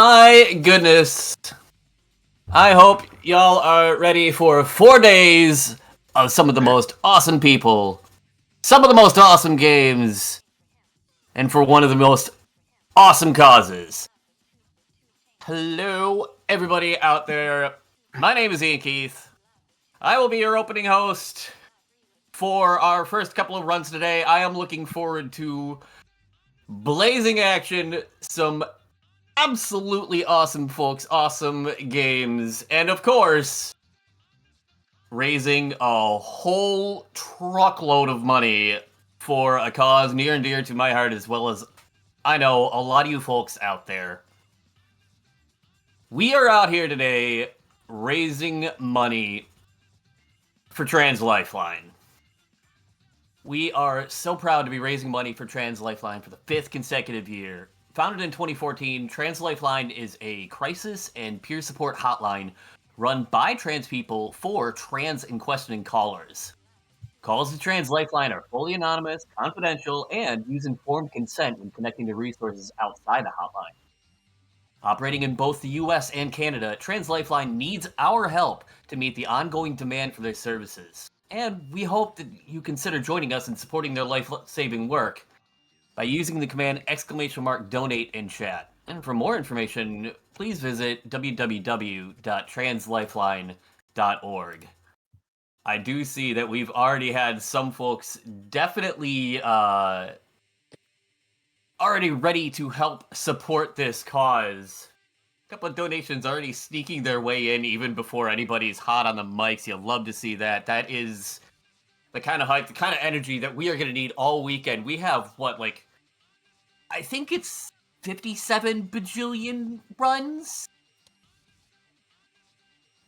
My goodness. I hope y'all are ready for 4 days of some of the most awesome people, some of the most awesome games, and for one of the most awesome causes. Hello, everybody out there. My name is Ian Keith. I will be your opening host for our first couple of runs today. I am looking forward to blazing action, some absolutely awesome folks, awesome games, and of course, raising a whole truckload of money for a cause near and dear to my heart, as well as I know a lot of you folks out there. We are out here today raising money for Trans Lifeline. We are so proud to be raising money for Trans Lifeline for the 5th consecutive year. Founded in 2014, Trans Lifeline is a crisis and peer support hotline run by trans people for trans and questioning callers. Calls to Trans Lifeline are fully anonymous, confidential, and use informed consent when connecting to resources outside the hotline. Operating in both the US and Canada, Trans Lifeline needs our help to meet the ongoing demand for their services. And we hope that you consider joining us in supporting their life-saving work by using the command !donate in chat. And for more information, please visit www.translifeline.org. I do see that we've already had some folks definitely already ready to help support this cause. A couple of donations already sneaking their way in even before anybody's hot on the mics. You'll love to see that. That is the kind of hype, the kind of energy that we are going to need all weekend. We have, I think it's 57 bajillion runs?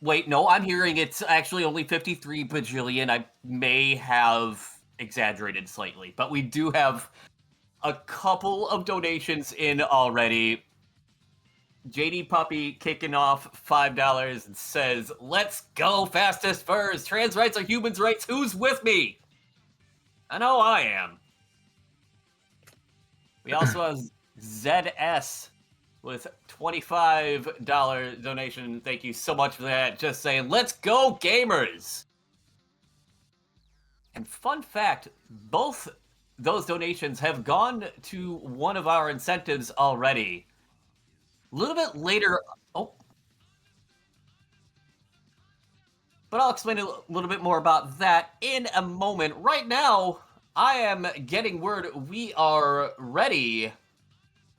Wait, no, I'm hearing it's actually only 53 bajillion. I may have exaggerated slightly, but we do have a couple of donations in already. JD Puppy kicking off $5 and says, "Let's go, fastest furs. Trans rights are humans' rights. Who's with me?" I know I am. We also have ZS with $25 donation. Thank you so much for that. Just saying, let's go, gamers. And fun fact, both those donations have gone to one of our incentives already. A little bit later, but I'll explain a little bit more about that in a moment. Right now, I am getting word we are ready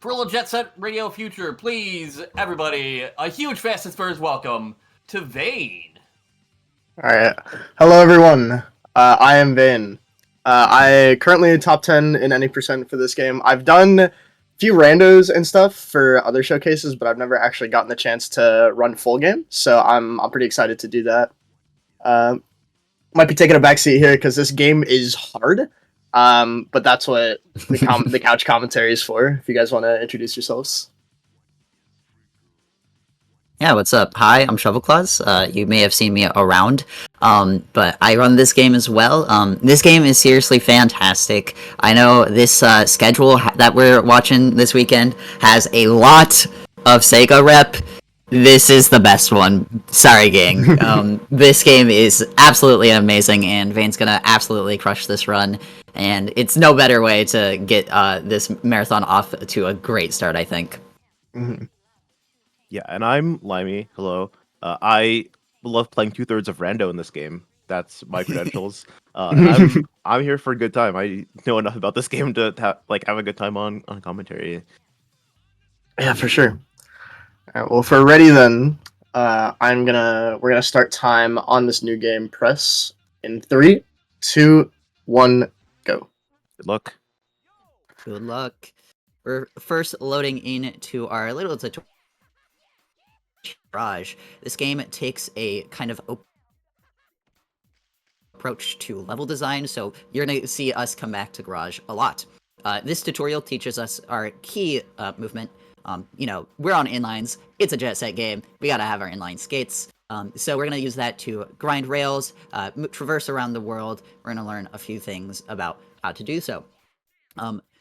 for a little Jet Set Radio Future. Please, everybody, a huge Fast and Spurs welcome to Vane. Alright. Hello, everyone. I am Vane. I currently top 10 in any percent for this game. I've done a few randos and stuff for other showcases, but I've never actually gotten the chance to run full game, so I'm pretty excited to do that. Might be taking a backseat here because this game is hard, but that's what the couch commentary is for. If you guys want to introduce yourselves. Yeah, what's up? Hi, I'm Shovelclaws. You may have seen me around, but I run this game as well. This game is seriously fantastic. I know this schedule that we're watching this weekend has a lot of Sega rep. This is the best one. Sorry, gang. This game is absolutely amazing, and Vane's gonna absolutely crush this run. And it's no better way to get this marathon off to a great start, I think. Mm-hmm. Yeah, and I'm Limey. Hello. I love playing 2/3 of rando in this game. That's my credentials. And I'm here for a good time. I know enough about this game to have a good time on commentary. Yeah, for sure. Alright, well, if we're ready, then we're gonna start time on this new game. Press in 3, 2, 1, go. Good luck. Good luck. We're first loading into our little tutorial. Garage. This game takes a kind of approach to level design, so you're going to see us come back to Garage a lot. This tutorial teaches us our key movement. We're on inlines. It's a jet set game. We gotta have our inline skates. So we're gonna use that to grind rails, traverse around the world. We're gonna learn a few things about how to do so.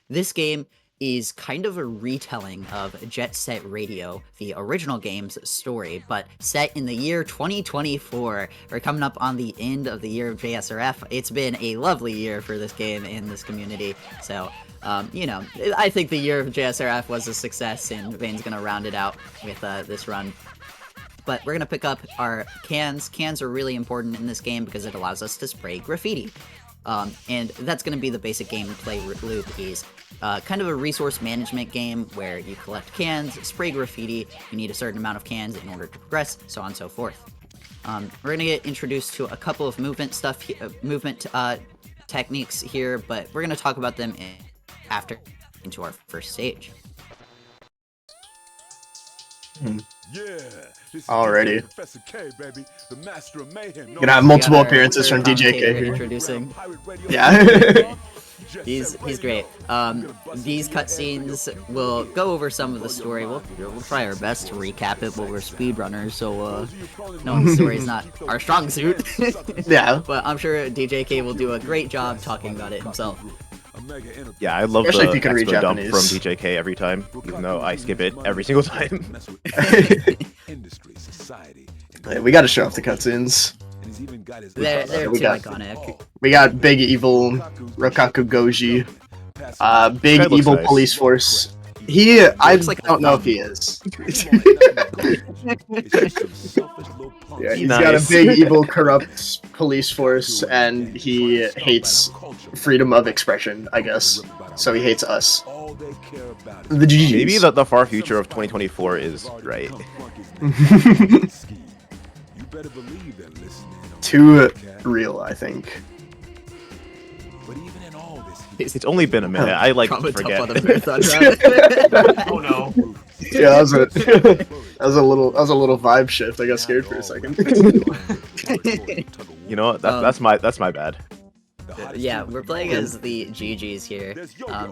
This game is kind of a retelling of Jet Set Radio, the original game's story, but set in the year 2024. We're coming up on the end of the year of JSRF. It's been a lovely year for this game in this community, so you know, I think the year of JSRF was a success, and Vane's gonna round it out with this run. But we're gonna pick up our cans. Cans are really important in this game because it allows us to spray graffiti. And that's going to be the basic gameplay loop. Is kind of a resource management game where you collect cans, spray graffiti, you need a certain amount of cans in order to progress, so on and so forth. We're going to get introduced to a couple of movement techniques here, but we're going to talk about them after into our first stage. Already. Gonna Gonna have multiple appearances from DJ K here. Introducing. Yeah. He's great. These cutscenes will go over some of the story. We'll try our best to recap it, but we're speedrunners, so knowing the story is not our strong suit. Yeah. But I'm sure DJ K will do a great job talking about it himself. Yeah, I love Especially the if you can read expo dump Japanese. from DJK every time, even though I skip it every single time. Yeah, we gotta show off the cutscenes. They're We too got- iconic. We got Big Evil, Rokaku Goji, Big Guy looks Evil nice. Police Force. I looks like a don't know if thumb. he is. Yeah, he's got a Nice. big, evil, corrupt police force, and he hates freedom of expression, I guess. So he hates us. The GGs. Maybe the far future of 2024 is right. Too real, I think. It's only been a minute. I like Comment forget. up on the marathon run. Oh no. Yeah, that was a little vibe shift. I got scared for a second. You know what? That's my bad. Yeah, we're playing as the GGs here,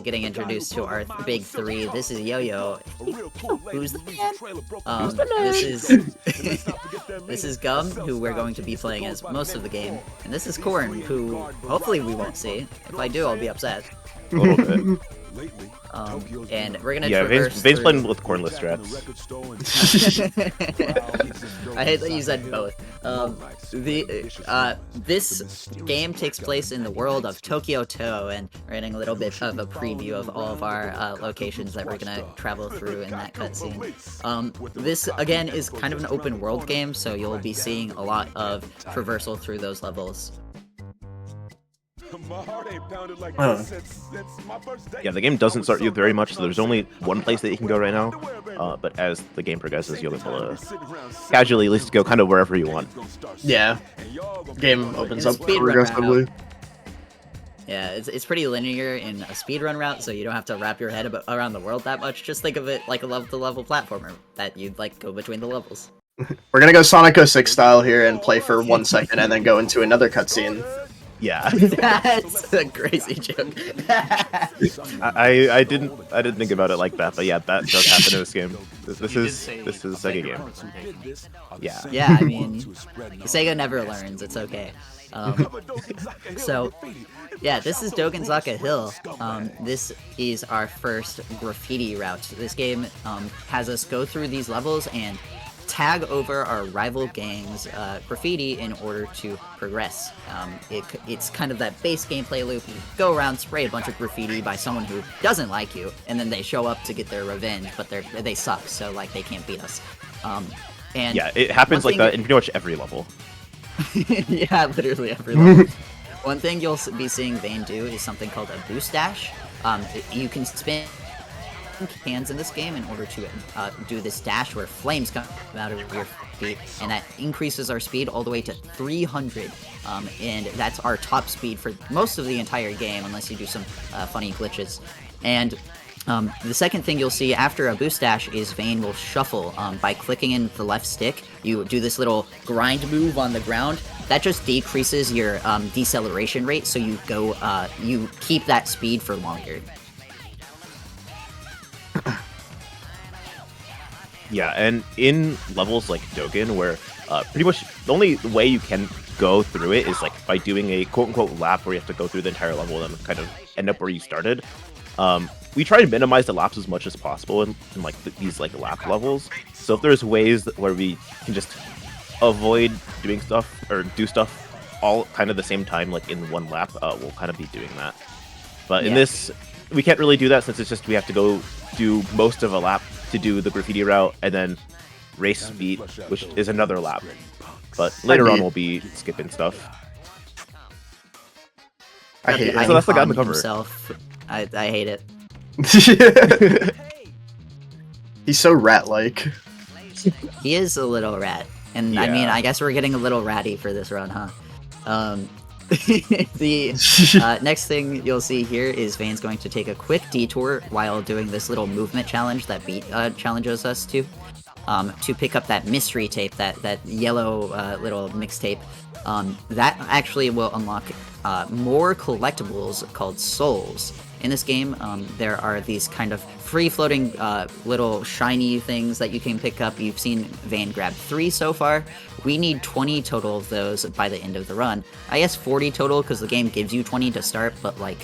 getting introduced to our big three. This is Yo-Yo. Who's the man? This is Gum, who we're going to be playing as most of the game, and this is Corn, who hopefully we won't see. If I do, I'll be upset. A little bit. And we're gonna Yeah, traverse Vane's through... playing with cornless strats. I hate that you said both. This game takes place in the world of Tokyo To, and we're getting a little bit of a preview of all of our locations that we're gonna travel through in that cutscene. This again is kind of an open world game, so you'll be seeing a lot of traversal through those levels. Yeah, the game doesn't start you very much, so there's only one place that you can go right now. But as the game progresses, you'll be able to casually at least go kind of wherever you want. Yeah. Game opens up Speedrun progressively. Yeah, it's pretty linear in a speedrun route, so you don't have to wrap your head around the world that much. Just think of it like a level-to-level platformer that you'd like go between the levels. We're gonna go Sonic 06 style here and play for 1 second and then go into another cutscene. Yeah. That's a crazy joke. I didn't think about it like that, but yeah, that does happen in this game. This You did is say a Sega game. Yeah. Yeah, I mean, Sega never learns. It's okay. So, yeah, this is Dogenzaka Hill. This is our first graffiti route. This game has us go through these levels and tag over our rival gang's graffiti in order to progress. It's kind of that base gameplay loop. You go around, spray a bunch of graffiti by someone who doesn't like you, and then they show up to get their revenge, but they suck, so like they can't beat us. And Yeah, it happens one like thing- that in pretty much every level. Yeah, literally every level. One thing you'll be seeing Vane do is something called a boost dash. You can spin cans in this game in order to do this dash where flames come out of your feet, and that increases our speed all the way to 300. And that's our top speed for most of the entire game, unless you do some funny glitches. And the second thing you'll see after a boost dash is Vane will shuffle. By clicking in the left stick, you do this little grind move on the ground. That just decreases your deceleration rate, so you keep that speed for longer. Yeah, and in levels like Dogen, where pretty much the only way you can go through it is like by doing a quote-unquote lap where you have to go through the entire level and kind of end up where you started. We try to minimize the laps as much as possible in like these like lap levels. So if there's ways where we can just avoid doing stuff or do stuff all kind of the same time, like in one lap, we'll kind of be doing that. But in this, we can't really do that since it's just we have to go do most of a lap to do the graffiti route and then race speed, which is another lap. But later on, we'll be skipping stuff. I hate I it. So that's the guy on the cover. Himself. I hate it. He's so rat-like. He is a little rat. And I mean, I guess we're getting a little ratty for this run, huh? The next thing you'll see here is Vane's going to take a quick detour while doing this little movement challenge that Beat challenges us to pick up that mystery tape, that yellow little mixtape. That actually will unlock more collectibles called souls. In this game, there are these kind of free-floating little shiny things that you can pick up. You've seen Vane grab 3 so far. We need 20 total of those by the end of the run. I guess 40 total because the game gives you 20 to start, but like,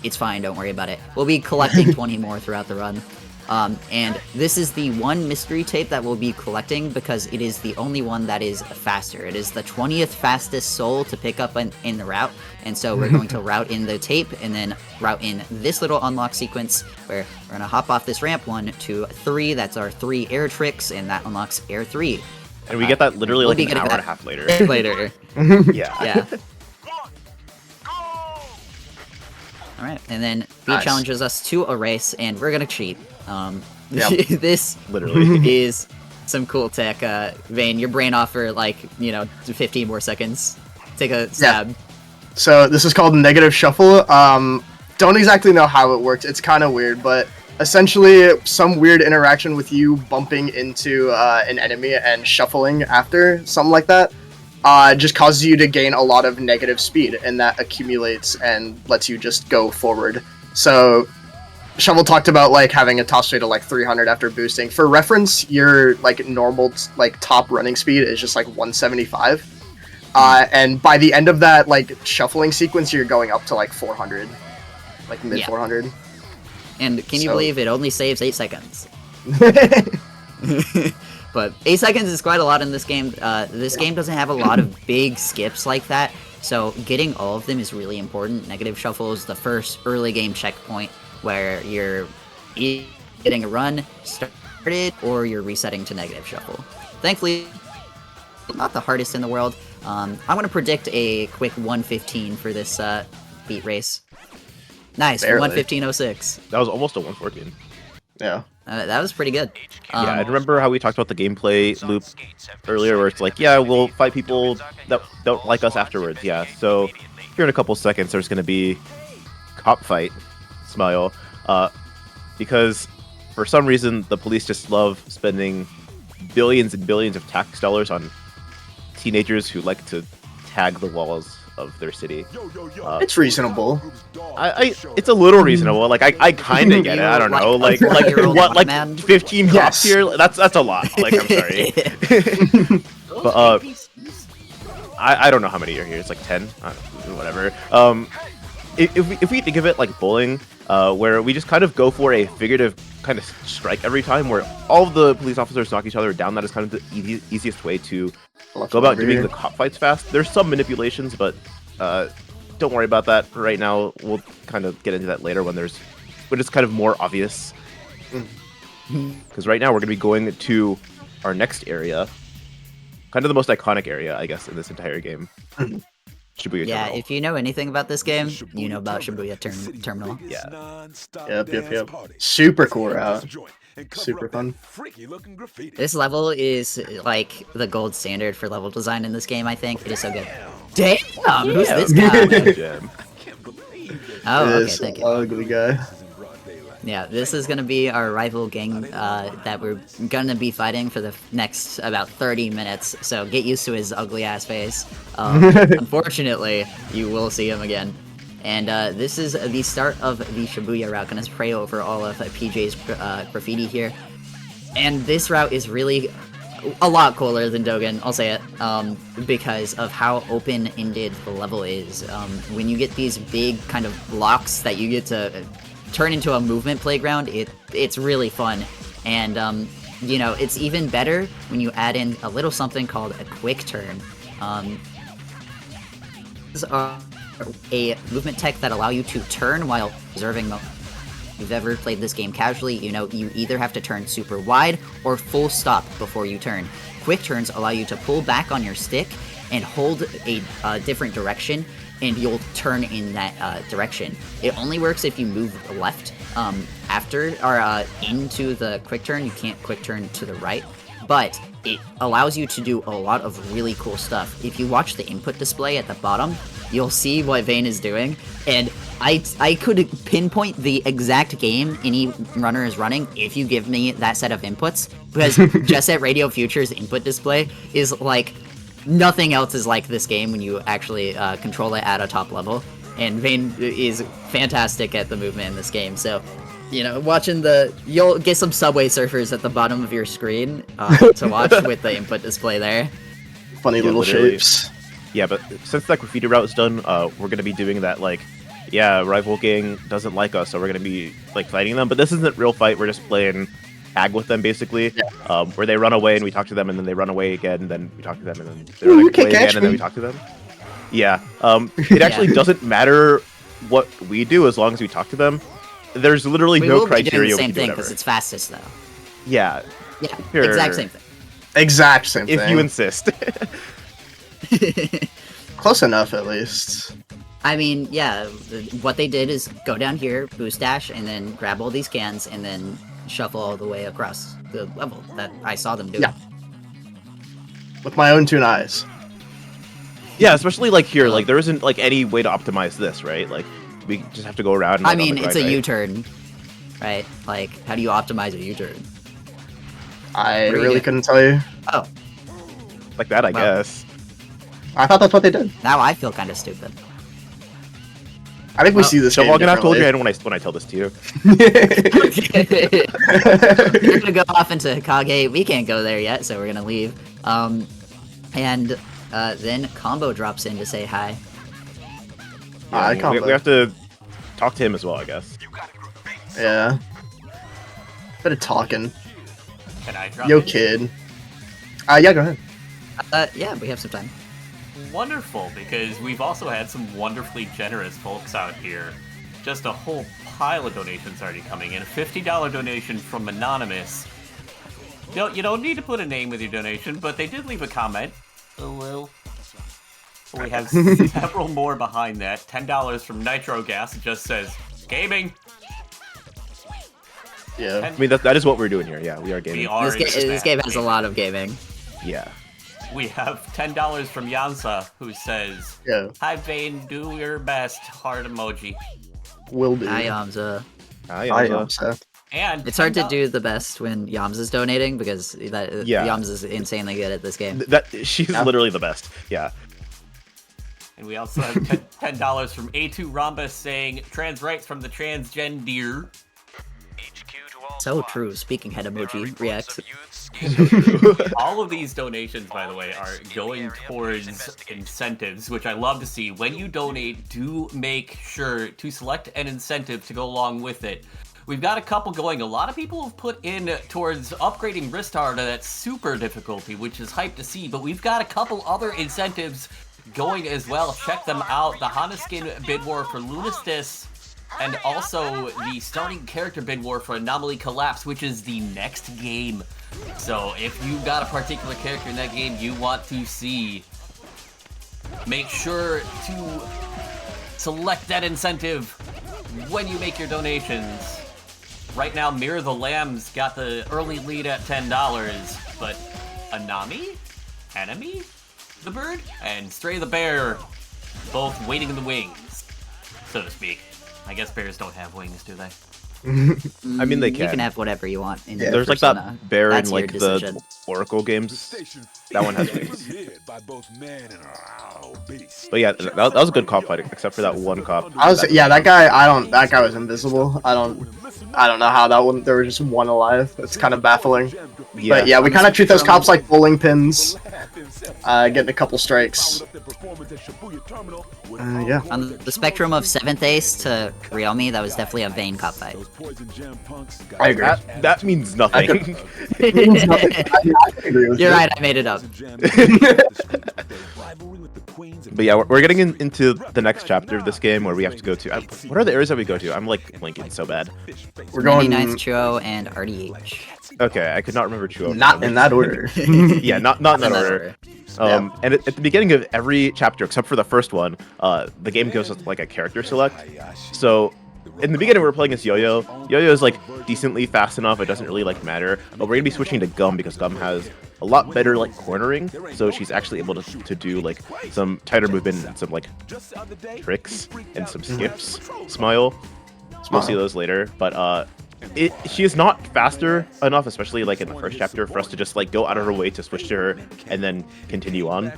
it's fine, don't worry about it. We'll be collecting 20 more throughout the run. And this is the one mystery tape that we'll be collecting because it is the only one that is faster. It is the 20th fastest soul to pick up in the route, and so we're going to route in the tape and then route in this little unlock sequence where we're going to hop off this ramp 1 to 3. That's our 3 air tricks, and that unlocks air 3. And we get that literally like an hour and a half later. Yeah. Alright, and then Beat challenges us to a race, and we're gonna cheat. This literally is some cool tech. Vane, your brain off for like, 15 more seconds. Take a stab. Yeah. So this is called negative shuffle. Don't exactly know how it works. It's kind of weird, but essentially some weird interaction with you bumping into an enemy and shuffling after, something like that. Just causes you to gain a lot of negative speed, and that accumulates and lets you just go forward. So Shovel talked about like having a top speed of like 300 after boosting. For reference, your like normal like top running speed is just like 175. And by the end of that like shuffling sequence, you're going up to like 400, like mid 400. And can you believe it only saves 8 seconds? But 8 seconds is quite a lot in this game. This game doesn't have a lot of big skips like that, so getting all of them is really important. Negative shuffle is the first early game checkpoint where you're either getting a run started or you're resetting to negative shuffle. Thankfully, not the hardest in the world. I'm going to predict a quick 1:15 for this Beat race. Nice, 1:15.06. That was almost a 1:14. Yeah. That was pretty good. Yeah, I remember how we talked about the gameplay loop earlier, where it's like, yeah, we'll fight people that don't like us afterwards. Yeah, so here in a couple seconds, there's going to be cop fight, smile, because for some reason the police just love spending billions and billions of tax dollars on teenagers who like to tag the walls of their city. It's reasonable. It's a little reasonable. Like I kind of get it. I don't know. Like what? Like 15 cops here? That's a lot. Like I'm sorry. But I don't know how many are here. It's like 10. Whatever. If we think of it like bowling, where we just kind of go for a figurative kind of strike every time, where all of the police officers knock each other down, that is kind of the easiest way to go about doing the cop fights fast. There's some manipulations, but don't worry about that right now. We'll kind of get into that later when it's kind of more obvious. Because right now we're going to be going to our next area, kind of the most iconic area, I guess, in this entire game. Shibuya Terminal. If you know anything about this game, you know about Shibuya Terminal. Yeah. Yep. Super cool route. Super fun. This level is like the gold standard for level design in this game, I think. It is so good. Damn! Who's this guy? Oh, okay, thank you. Ugly guy. Yeah, this is gonna be our rival gang that we're gonna be fighting for the next about 30 minutes, so get used to his ugly ass face. Unfortunately, you will see him again. And this is the start of the Shibuya route. Gonna spray over all of PJ's graffiti here. And this route is really a lot cooler than Dogen, I'll say it, because of how open-ended the level is. When you get these big kind of blocks that you get to turn into a movement playground. It's really fun, and you know, it's even better when you add in a little something called a quick turn. These are a movement tech that allow you to turn while preserving momentum. If you've ever played this game casually, you know you either have to turn super wide or full stop before you turn. Quick turns allow you to pull back on your stick and hold a different direction, and you'll turn in that direction. It only works if you move left after or into the quick turn. You can't quick turn to the right, but it allows you to do a lot of really cool stuff. If you watch the input display at the bottom, you'll see what Vayne is doing, and I could pinpoint the exact game any runner is running if you give me that set of inputs, because Just at Radio Future's input display is like, nothing else is like this game when you actually control it at a top level, and Vayne is fantastic at the movement in this game, so, you know, you'll get some Subway Surfers at the bottom of your screen to watch with the input display there. Funny little literally. shapes. Yeah, but since that graffiti route is done, we're gonna be doing that, like, yeah, rival gang doesn't like us, so we're gonna be like fighting them. But this isn't real fight. We're just playing tag with them, basically. Yeah. Where they run away and we talk to them, and then they run away again, and then we talk to them, and then they run away again, and then we talk to them. Yeah. It actually doesn't matter what we do as long as we talk to them. There's literally no criteria. The same thing because it's fastest, though. Yeah. Yeah. Sure. Exact same thing. Exact same thing. If you insist. Close enough, at least. I mean, yeah, what they did is go down here, boost dash, and then grab all these cans, and then shuffle all the way across the level that I saw them do. Yeah. With my own 2 eyes. Yeah, especially like here, like there isn't like any way to optimize this, right? Like we just have to go around. And, I mean, it's a U-turn, right? Like, how do you optimize a U-turn? I really couldn't tell you. Oh. Like that, I guess. I thought that's what they did. Now I feel kind of stupid. I think we see this. So game I'm gonna have to hold your differently. hand when I tell this to you. You're gonna go off into Hokage. We can't go there yet, so we're gonna leave. And then Combo drops in to say hi. Yeah, we have to talk to him as well, I guess. Yeah. Bit of talking. Can I drop Yo, in? kid. Yeah, go ahead. Yeah, we have some time. Wonderful, because we've also had some wonderfully generous folks out here. Just a whole pile of donations already coming in. A $50 donation from Anonymous. You don't need to put a name with your donation, but they did leave a comment. Hello. We have several more behind that. $10 from Nitro Gas. It just says, gaming. Yeah. I mean, that is what we're doing here. Yeah, we are gaming. We are This game has a lot of gaming. Yeah. We have $10 from Yansa, who says, Yeah. hi, Vayne, do your best. Heart emoji. Will do. Hi, Yamza. Hi, I Elsa. am so. And It's hard to $10 do the best when Yamza's donating, because Yamza's insanely good at this game. She's literally the best. Yeah. And we also have $10 from A2 Rhombus saying, trans rights from the transgender. So true. Speaking head emoji react. All of these donations, by the way, are going towards incentives, which I love to see. When you donate, do make sure to select an incentive to go along with it. We've got a couple going. A lot of people have put in towards upgrading Ristar to that super difficulty, which is hype to see, but we've got a couple other incentives going as well. Check them out. The Hana skin bid war for Lunistis, and also the starting character bid war for Anomaly Collapse, which is the next game. So if you've got a particular character in that game you want to see, make sure to select that incentive when you make your donations. Right now, Mirror the Lamb's got the early lead at $10, but Anami, Enemy, the bird, and Stray the bear, both waiting in the wings, so to speak. I guess bears don't have wings, do they? I mean, they You can have whatever you want. In There's like Persona. that bear That's in your like decision. the Oracle games. That one has wings. But yeah, that was a good cop fight, except for that one cop. That guy was invisible. I don't know how that one. There was just one alive. It's kind of baffling. Yeah. But yeah, we kind of treat those cops like bowling pins. Getting a couple strikes. Yeah. On the spectrum of 7th Ace to Realme, that was definitely a Vayne cup fight. I agree. That means nothing. You're right, I made it up. But yeah, we're getting into the next chapter of this game where we have to go to. What are the areas that we go to? I'm like blinking so bad. We're going 99th Chuo and RDH. Okay, I could not remember Chuo. not in that order. Yeah, not in that order. And at the beginning of every chapter, except for the first one, the game gives us like a character select. So in the beginning, we were playing as Yo-Yo. Yo-Yo is like decently fast enough; it doesn't really like matter. But we're gonna be switching to Gum because Gum has a lot better like cornering, so she's actually able to do like some tighter movement and some like tricks and some skips. Smile. We'll see those later, but she is not faster enough, especially like in the first chapter, for us to just like go out of her way to switch to her and then continue on.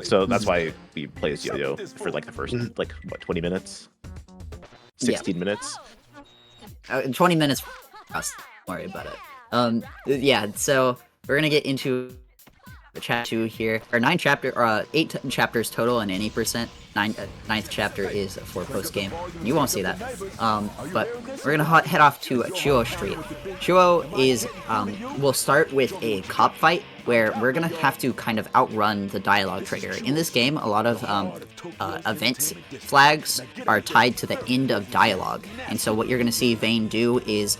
So that's why we play as Yo-Yo for like the first like what 20 minutes, 16 minutes. 20 minutes. Don't worry about it. Yeah. So we're gonna get into chapter 2 here. Or 8 chapters total in any percent. Ninth chapter is for post game. You won't see that. But we're gonna head off to Chuo Street. Chuo is we'll start with a cop fight where we're gonna have to kind of outrun the dialogue trigger. In this game, a lot of event flags are tied to the end of dialogue, and so what you're gonna see Vayne do is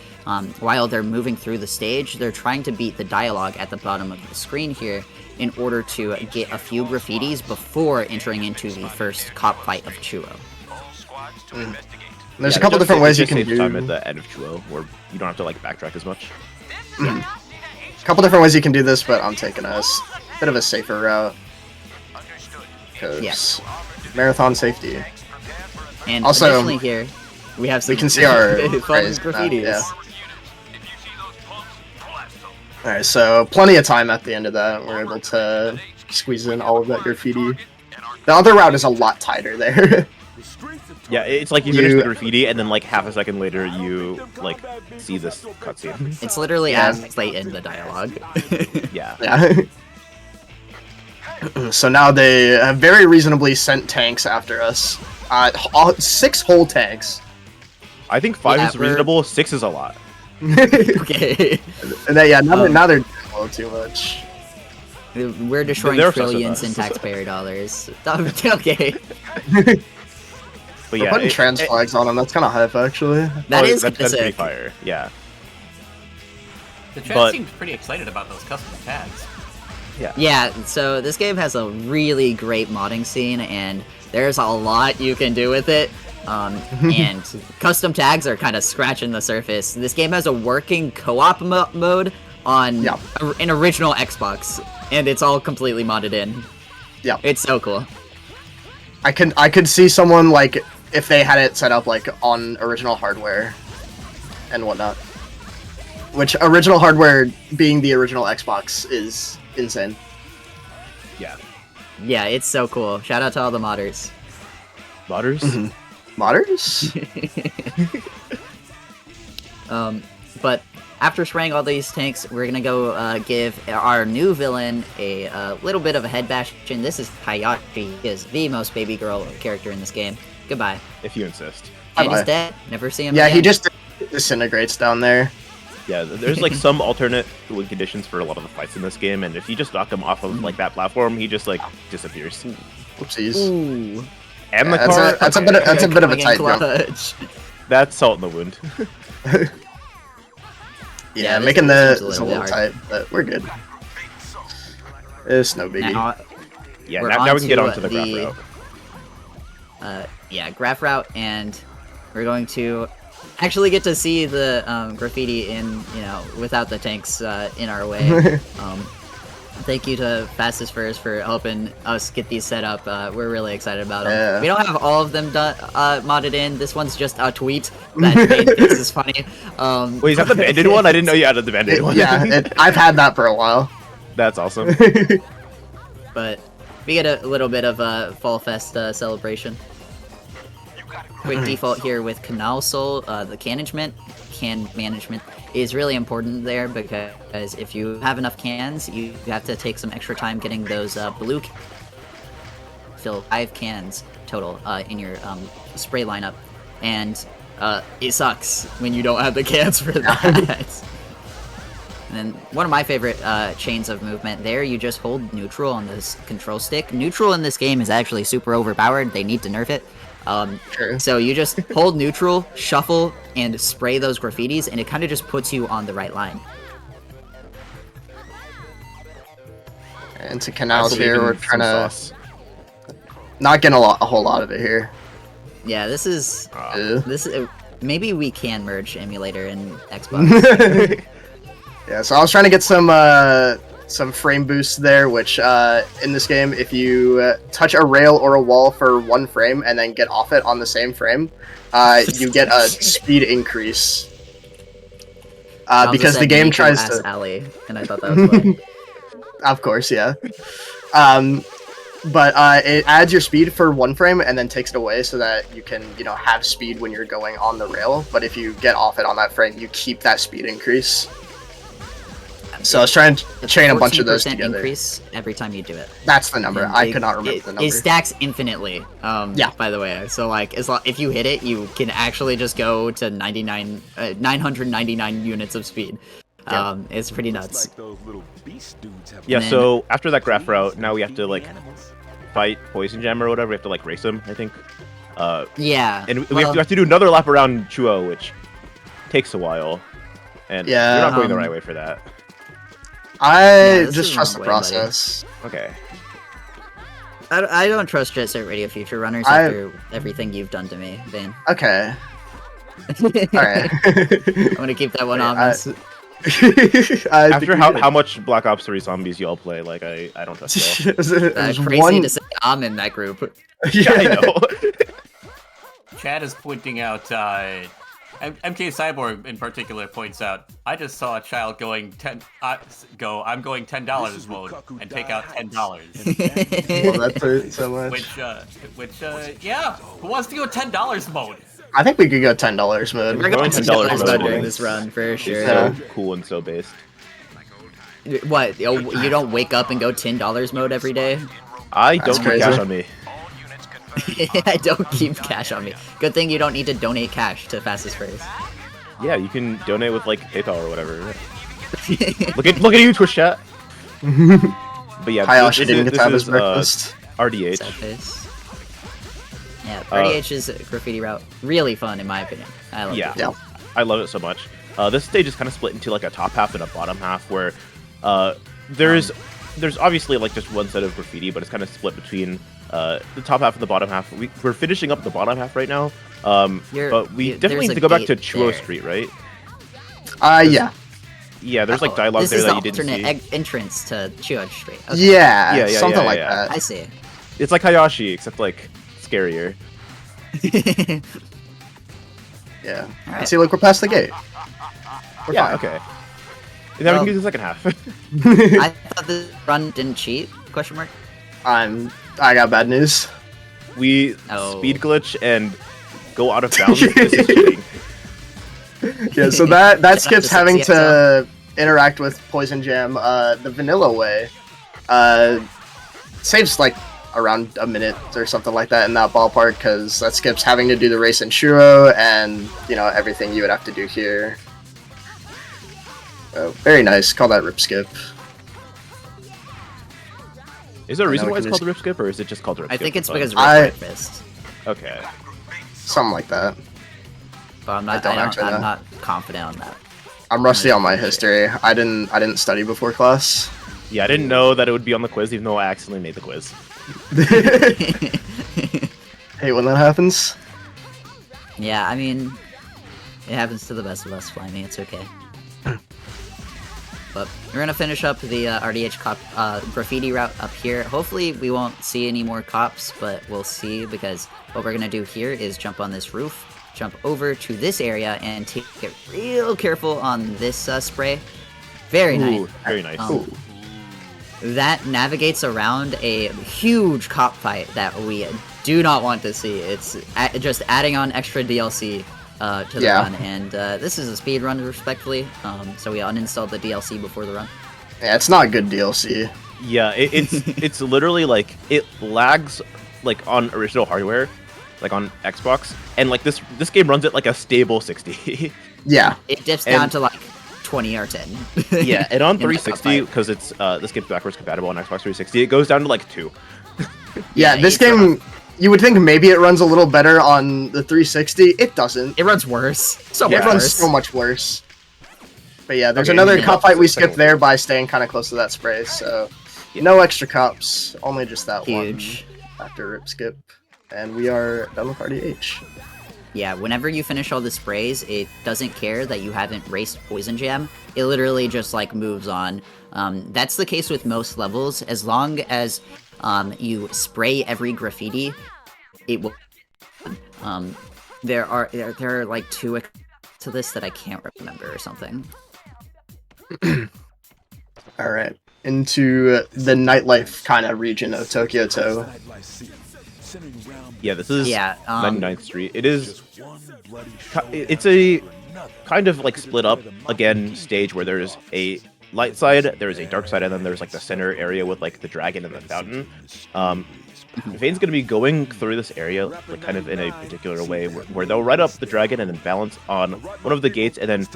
while they're moving through the stage, they're trying to beat the dialogue at the bottom of the screen here in order to get a few graffitis before entering into the first cop fight of Chuo. There's a couple different ways you can do. Time at the end of Chuo, where you don't have to like backtrack as much. A couple different ways you can do this, but I'm taking a bit of a safer route. Because marathon safety. And also, additionally here, we have some we can see our fun graffitis. Yeah. Alright, so plenty of time at the end of that. We're able to squeeze in all of that graffiti. The other route is a lot tighter there. Yeah, it's like you finish the graffiti and then like half a second later you like see this cutscene. It's literally as they end the dialogue. Yeah. So now they have very reasonably sent tanks after us. 6 whole tanks. I think 5 is reasonable, 6 is a lot. Okay. And then, now they're doing a little too much. We're destroying trillions in taxpayer dollars. Okay. But yeah, putting trans flags on them, that's kind of hype, actually. That's pretty fire, yeah. The trans seems pretty excited about those custom tags. Yeah, so this game has a really great modding scene, and there's a lot you can do with it. And custom tags are kind of scratching the surface. This game has a working co-op mode on an original Xbox, and it's all completely modded in. Yeah, it's so cool. I could see someone like if they had it set up like on original hardware and whatnot. Which original hardware being the original Xbox is insane. Yeah. Yeah, it's so cool. Shout out to all the modders. Modders? Modders? But after spraying all these tanks, we're gonna go give our new villain a little bit of a head bash. And this is Hayashi. He is the most baby girl character in this game. Goodbye. If you insist. And he's dead. Never see him again. Yeah, he just disintegrates down there. Yeah, there's like some alternate win conditions for a lot of the fights in this game, and if you just knock him off of like that platform, he just like disappears. Whoopsies. Ooh. And the car. That's a bit of a tight jump. That's salt in the wound. Yeah, making the a little tight, but we're good. It's no biggie. Now we can get onto the graph route. Graph route, and we're going to actually get to see the graffiti in, without the tanks in our way. Thank you to Fastest First for helping us get these set up. We're really excited about them. Yeah. We don't have all of them modded in. This one's just a tweet that made this is funny. Wait, is that the banded one? I didn't know you added the banded one. Yeah, I've had that for a while. That's awesome. But we get a little bit of a Fall Fest celebration. Quick default here with Canal Soul, the can management is really important there, because if you have enough cans, you have to take some extra time getting those blue fill 5 cans total in your spray lineup, and it sucks when you don't have the cans for that. And then one of my favorite chains of movement there, you just hold neutral on this control stick. Neutral in this game is actually super overpowered. They need to nerf it. Sure. So you just hold neutral, shuffle, and spray those graffitis, and it kind of just puts you on the right line. Into I canals believe here, in we're some trying to sauce. not getting a whole lot of it here. Yeah, this is Ew. maybe we can merge emulator and Xbox. Yeah, so I was trying to get some frame boost there, which in this game, if you touch a rail or a wall for 1 frame and then get off it on the same frame, you get a speed increase. Because the game tries to... Alley, and I thought that was funny. Of course, yeah. But it adds your speed for 1 frame and then takes it away so that you can, have speed when you're going on the rail. But if you get off it on that frame, you keep that speed increase. So I was trying to chain a bunch of those 14% together. Increase every time you do it. That's the number. And I could not remember the number. It stacks infinitely. Yeah. By the way, so like, if you hit it, you can actually just go to 999 units of speed. Yep. It's pretty nuts. Yeah, then- so after that graph route, now we have to like fight Poison Gem or whatever. We have to like race him, I think. Yeah. And we have to do another lap around Chuo, which takes a while. And Yeah, we're not going the um, right way for that. I this just is trust the the wrong way, buddy. process. Okay. I don't trust Jet Set Radio Future Runners I- after everything you've done to me, Vane. Okay. I'm Alright. gonna keep that one Yeah, on. After how much Black Ops 3 Zombies y'all play, like I don't trust y'all. That's crazy to say I'm in that group. Yeah, I know. Chad is pointing out, MK Cyborg in particular points out, I just saw a child going I'm going $10 mode and take out $10. Well, that's hurt so much. which, yeah, who wants to go $10 mode? I think we could go $10 mode. We're going to $10 $10 mode during is- this run for sure. Yeah. So cool and so based. What? You don't wake up and go $10 mode every day? I That's don't keep crazy. cash on me. I don't keep cash on me. Good thing you don't need to donate cash to Fastest Phrase. Yeah, you can donate with like PayPal or whatever. Look at you, Twitch chat. But yeah, Hayashi didn't get this to have his is, breakfast. RDH. Sad face. Yeah, RDH's graffiti route, really fun in my opinion. I love Yeah. it. Yeah. I love it so much. This stage is kind of split into like a top half and a bottom half, where there's obviously like just one set of graffiti, but it's kind of split between the top half and the bottom half. We're finishing up the bottom half right now, but we definitely there's need to a go back to gate Chuo there. Street, right? Yeah. Yeah, there's like dialogue This there is that the you didn't alternate see. entrance to Chuo Street. Okay. Yeah. Yeah, Something like yeah. that. I see. It's like Hayashi, except like scarier. Yeah. Alright. See, look, we're past the gate. We're Yeah, fine. okay. And then Well- we can do the second half. I thought the run didn't cheat? Question mark. I got bad news. We Oh. speed glitch and go out of bounds. This is cheating. Yeah, so that Shout out skips to having 6XL. to interact with Poison Jam the vanilla way. Saves like around a minute or something like that in that ballpark, because that skips having to do the race in Shuro and everything you would have to do here. Oh, very nice. Call that rip skip. Is there a reason we why it's can called the Rip Skip, or is it just called Rip I Skip? think it's for because fun? Red Fist. Okay. Something like that. But I'm not. don't actually know. I'm not confident on that. I'm rusty on my history. I didn't study before class. Yeah, I didn't know that it would be on the quiz, even though I accidentally made the quiz. Hate when that happens. Yeah, I mean, it happens to the best of us, Flyme. It's okay. But we're gonna finish up the RDH cop graffiti route up here. Hopefully we won't see any more cops, but we'll see, because what we're gonna do here is jump on this roof, jump over to this area, and take it real careful on this spray. Very nice. Ooh, very nice. Um, That navigates around a huge cop fight that we do not want to see. It's just adding on extra DLC to the Yeah. run, and this is a speed run, respectfully. So we uninstalled the DLC before the run. Yeah, it's not good DLC. Yeah, it's literally like it lags like on original hardware, like on Xbox, and like this game runs at like a stable 60. Yeah. It dips down And- to like 20 or 10. Yeah, and on In the 360, top because it's this game's backwards compatible on Xbox 360, it goes down to like 2. Yeah, this it's game, you would think maybe it runs a little better on the 360. It doesn't. It rues worse. So It much runs worse. so much worse. But yeah, there's Okay, another yeah. cup fight we Second skipped there by staying kind of close to that spray, so no extra cups, only just that Huge. one after rip skip. And we are done with RDH. Yeah, whenever you finish all the sprays, it doesn't care that you haven't raced Poison Jam. It literally just like moves on. That's the case with most levels. As long as you spray every graffiti, it will. There are like 2 to this that I can't remember or something. Alright, into the nightlife kind of region of Tokyo To. Yeah, this is Yeah, 99th Street. It is. It's a kind of like split up again stage where there's a light side, there's a dark side, and then there's like the center area with like the dragon and the fountain. Vane's gonna be going through this area like kind of in a particular way where they'll ride up the dragon and then balance on one of the gates and then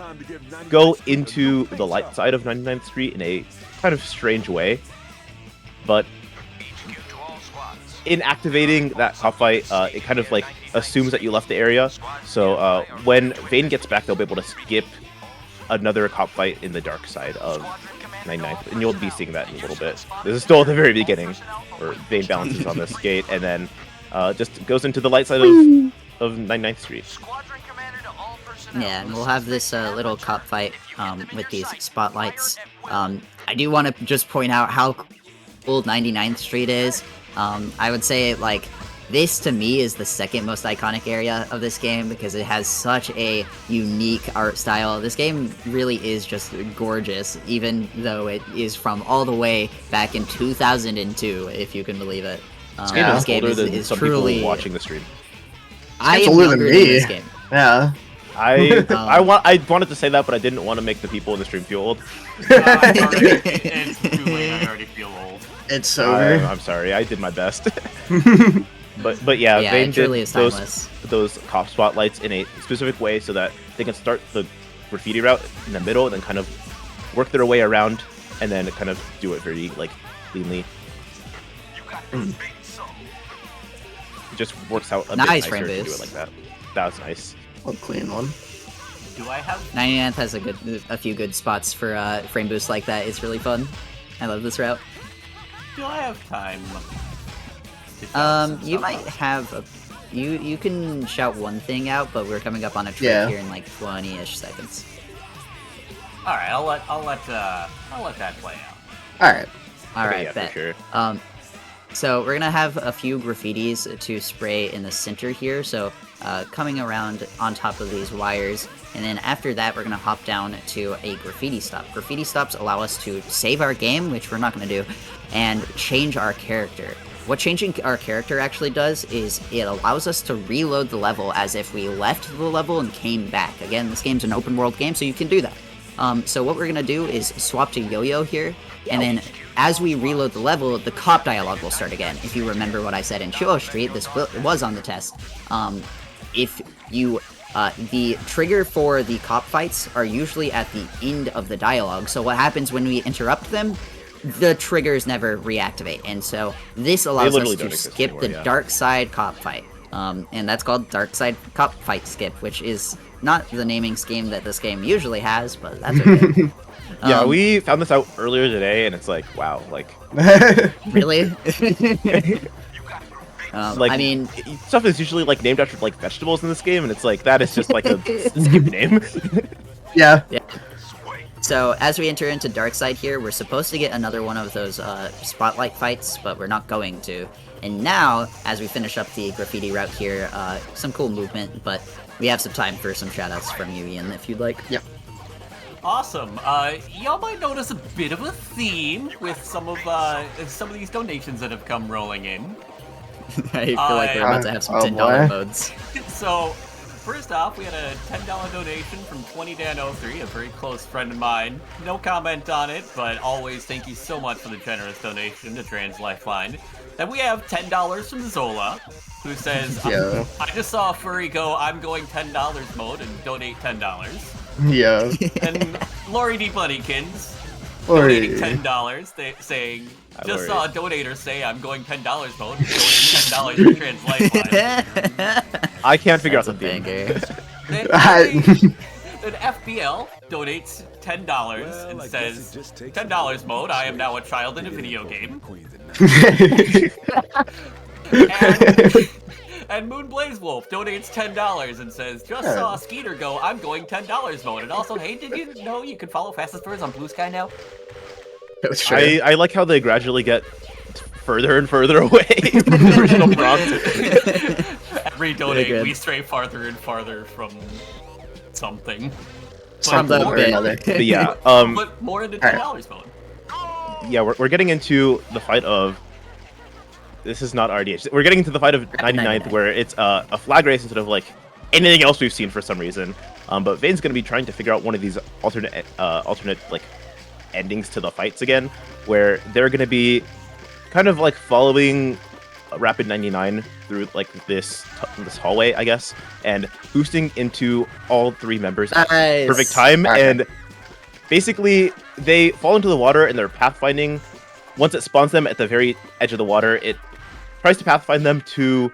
go into the light side of 99th Street in a kind of strange way. But in activating that cop fight, it kind of like assumes that you left the area. So when Vane gets back, they'll be able to skip another cop fight in the dark side of 99th, and you'll be seeing that in a little bit. This is still at the very beginning, where Vane balances on this gate, and then just goes into the light side of 99th Street. Yeah, and we'll have this little cop fight with these spotlights. I do want to just point out how cool 99th Street is. I would say, like, this to me is the second most iconic area of this game because it has such a unique art style. This game really is just gorgeous, even though it is from all the way back in 2002, if you can believe it. This game is older than is some truly people watching the stream. I It's am older than younger me. this game. Yeah. I wanted to say that, but I didn't want to make the people in the stream feel old. It's too late. I already feel old. It's over. I'm sorry, I did my best. but yeah, Yeah, Vane it truly did is timeless. those cop spotlights in a specific way so that they can start the graffiti route in the middle and then kind of work their way around and then kind of do it very like cleanly. It just works out a Nice bit frame nicer to do boost. it like that. That was nice. A clean one. Do I have? 99th has a few good spots for frame boosts like that. It's really fun. I love this route. Do I have time? to shout You some might out? have a. You can shout one thing out, but we're coming up on a trip Yeah. here in like 20-ish seconds. All right, I'll let that play out. Alright. All Okay, right, yeah, bet. for sure. So we're gonna have a few graffitis to spray in the center here. So coming around on top of these wires, and then after that we're gonna hop down to a graffiti stop. Graffiti stops allow us to save our game, which we're not gonna do, and change our character. What changing our character actually does is it allows us to reload the level as if we left the level and came back. Again, this game's an open world game, so you can do that. So what we're gonna do is swap to Yo-Yo here, and then as we reload the level, the cop dialogue will start again. If you remember what I said in Chuo Street, this was on the test. If you, the trigger for the cop fights are usually at the end of the dialogue, so what happens when we interrupt them? The triggers never reactivate, and so this allows us literally to don't exist skip anymore, the yeah. dark side cop fight. And that's called Dark Side Cop Fight Skip, which is not the naming scheme that this game usually has, but that's okay. Yeah, we found this out earlier today, and it's like, wow, like Really? like I mean, stuff is usually like named after like vegetables in this game, and it's like that is just like a stupid name. Yeah. yeah. So as we enter into Dark Side here, we're supposed to get another one of those spotlight fights, but we're not going to. And now, as we finish up the graffiti route here, some cool movement, but we have some time for some shoutouts from you, Ian, if you'd like. Yep. Awesome. Y'all might notice a bit of a theme with some of these donations that have come rolling in. I feel like we're about to have some oh $10 boy. modes. So, first off, we had a $10 donation from 20Dan03, a very close friend of mine. No comment on it, but always thank you so much for the generous donation to Trans Lifeline. Then we have $10 from Zola, who says, Yeah. I just saw a furry go, I'm going $10 mode and donate $10. Yeah. And Lori D. Bunnykins Lori. donating $10, saying, Hi, just Lori. saw a donator say I'm going $10 mode and donating $10 for Trans Lifeline. I can't figure out That's the a theme. banger. Then FBL donates $10 and says, $10 mode, I am now a child in a video game. And Moonblaze Wolf donates $10 and says, just saw a Skeeter go, I'm going $10 mode. And also, hey, did you know you can follow Fastest Birds on Blue Sky now? Sure. I like how they gradually get further and further away from the original prompt. Every Very donate, good. we stray farther and farther from something. From the Something or bit. another. But yeah, But more into $10 mode. yeah, we're getting into the fight of. This is not RDH. We're getting into the fight of 99th, 99. where it's a flag race instead of like anything else we've seen for some reason. But Vane's gonna be trying to figure out one of these alternate like endings to the fights again, where they're gonna be kind of like following Rapid 99 through like this hallway, I guess, and boosting into all three members at Nice. perfect time. Okay. And basically, they fall into the water and they're pathfinding. Once it spawns them at the very edge of the water, it tries to pathfind them to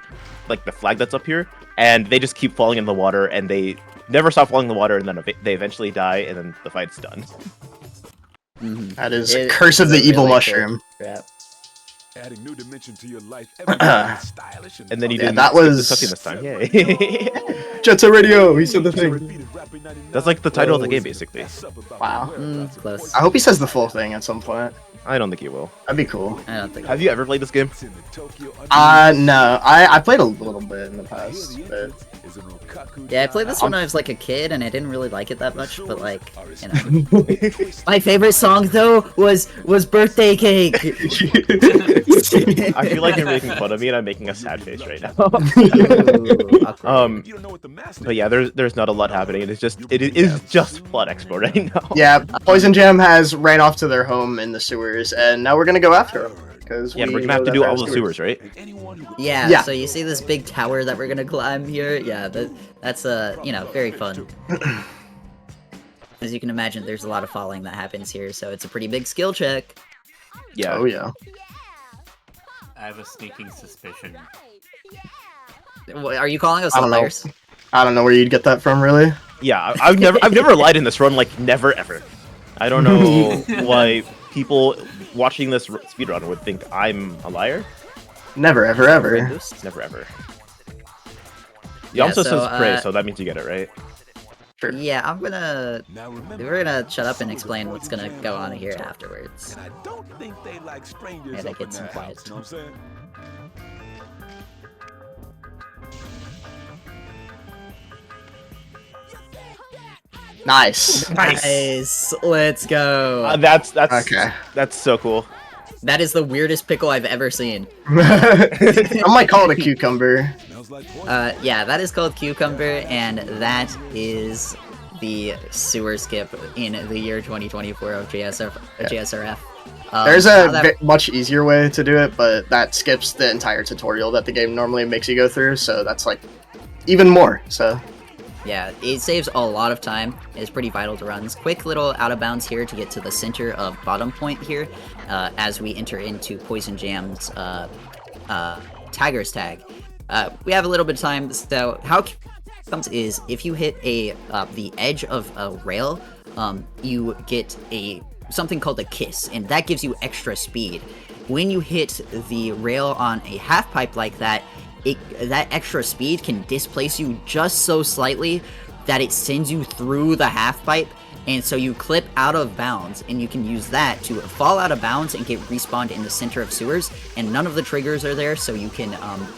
like the flag that's up here, and they just keep falling in the water, and they never stop falling in the water, and then they eventually die, and then the fight's done. Mhm. That is It- Curse of it's the a Evil really Mushroom. cool rap. Adding new dimension to your life. Everything is stylish And then he Yeah, didn't that skip the was- cutscene this time. Yay! Jet Radio, he said the thing. That's like the title of the game, basically. Wow. Close. I hope he says the full thing at some point. I don't think he will. That'd be cool. I don't think. Have you ever played this game? No. I played a little bit in the past, but Yeah, I played this when I was like a kid, and I didn't really like it that much. But like, you know, my favorite song though was "Birthday Cake." I feel like you're making fun of me, and I'm making a sad face right now. Ooh, awkward. But yeah, there's not a lot happening. It is just plot expo right now. yeah, Poison Jam has ran off to their home in the sewers, and now we're gonna go after him because Yeah, we're gonna have to do all the sewers, right? Yeah, Yeah. so you see this big tower that we're gonna climb here? Yeah, that's you know, very fun. As you can imagine, there's a lot of falling that happens here, so it's a pretty big skill check. Yeah. Oh yeah. I have a sneaking suspicion. Are you calling us I don't know. liars? I don't know where you'd get that from, really. Yeah, I've never lied in this run, like never ever. I don't know why people watching this speedrun would think I'm a liar. Never, ever, ever. Never ever. Yeah, Yamsa so, says praise, uh, so that means you get it, right? Sure. Yeah, we're gonna shut up and explain what's gonna go on here afterwards. I don't think they like strangers Yeah, up get in some that quiet. house, you know what I'm saying? Nice. Nice, let's go. That's Okay. That's so cool. That is the weirdest pickle I've ever seen. I might call it a cucumber. Smells like pork. Yeah, that is called Cucumber, and that is the sewer skip in the year 2024 of JSRF. There's how a that- much easier way to do it, but that skips the entire tutorial that the game normally makes you go through, so that's like even more. So Yeah, it saves a lot of time. It's pretty vital to runs. Quick little out of bounds here to get to the center of bottom point here as we enter into Poison Jam's Tiger's Tag. We have a little bit of time, so how it comes is if you hit the edge of a rail, you get something called a kiss, and that gives you extra speed. When you hit the rail on a half pipe like that, that extra speed can displace you just so slightly that it sends you through the half pipe, and so you clip out of bounds, and you can use that to fall out of bounds and get respawned in the center of sewers, and none of the triggers are there, so you can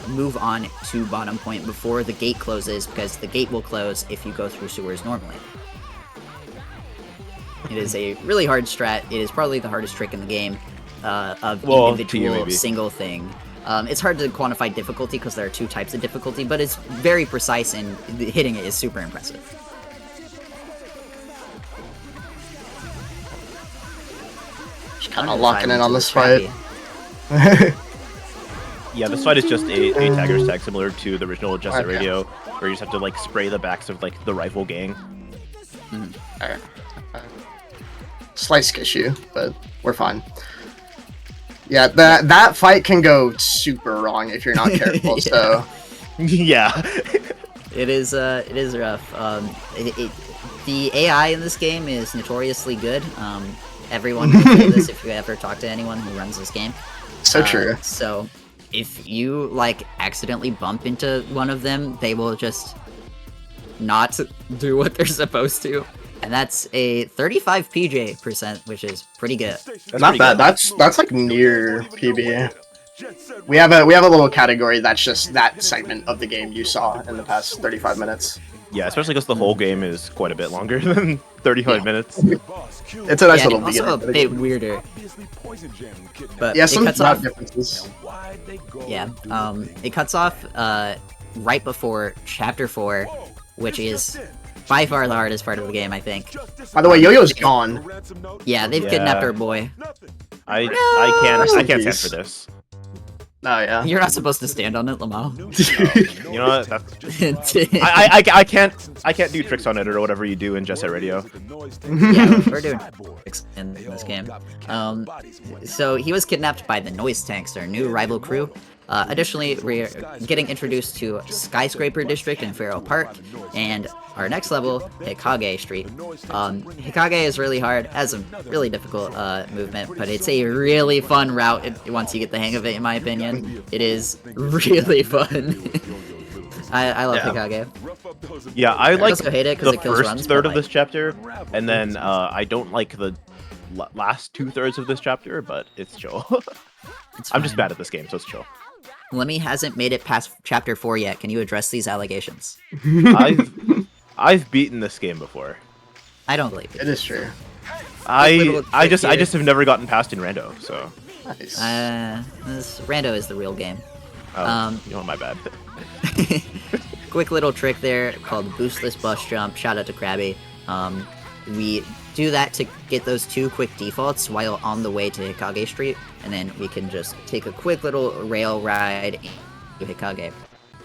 move on to bottom point before the gate closes, because the gate will close if you go through sewers normally. It is a really hard strat. It is probably the hardest trick in the game of Well, to you, individual maybe. single thing. It's hard to quantify difficulty because there are 2 types of difficulty, but it's very precise and hitting it is super impressive. Just kind of locking in on this Trappy. fight. Yeah, this fight is just a tagger's tag similar to the original Jet Set Okay. Radio, where you just have to like spray the backs of like the rival gang. Alright. Slight issue, but we're fine. Yeah, that fight can go super wrong if you're not careful. Yeah. So Yeah. It is rough. The AI in this game is notoriously good. Everyone will feel this if you ever talk to anyone who runs this game. so true. So, if you like accidentally bump into one of them, they will just not do what they're supposed to, and that's a 35 PJ%, which is pretty good. Not bad. That's like near PB. We have a little category that's just that segment of the game you saw in the past 35 minutes. Yeah, especially because the whole game is quite a bit longer than 35 minutes. It's a nice Yeah, little and also a beginning. bit weirder, but Yeah, it some cuts smart off. differences. Yeah, it cuts off right before Chapter 4, which is by far the hardest part of the game, I think. By the way, Yo-Yo's gone. Yeah, they've Yeah. kidnapped our boy. I Rest in can't stand peace. for this. Oh yeah. You're not supposed to stand on it, Lamau. You know what? I can't do tricks on it or whatever you do in Jet Set Radio. Yeah, we're doing tricks in this game. So he was kidnapped by the Noise Tanks, our new rival crew. Additionally, we're getting introduced to Skyscraper District in Faro Park, and our next level, Hikage Street. Hikage is really hard, has a really difficult movement, but it's a really fun route once you get the hang of it, in my opinion. It is really fun. I love Yeah. Hikage. Yeah, I like also hate it 'cause the it kills first runs, third but, of this chapter, and then I don't like the last 2/3 of this chapter, but it's chill. It's I'm just fine. bad at this game, so it's chill. Lemmy hasn't made it past Chapter 4 yet. Can you address these allegations? I've beaten this game before. I don't believe It it. is true. I just here. have never gotten past in rando, so Nice. This Rando is the real game. you know, my bad. Quick little trick there called boostless bus jump. Shout out to Krabby. We do that to get those 2 quick defaults while on the way to Hikage Street, and then we can just take a quick little rail ride to Hikage.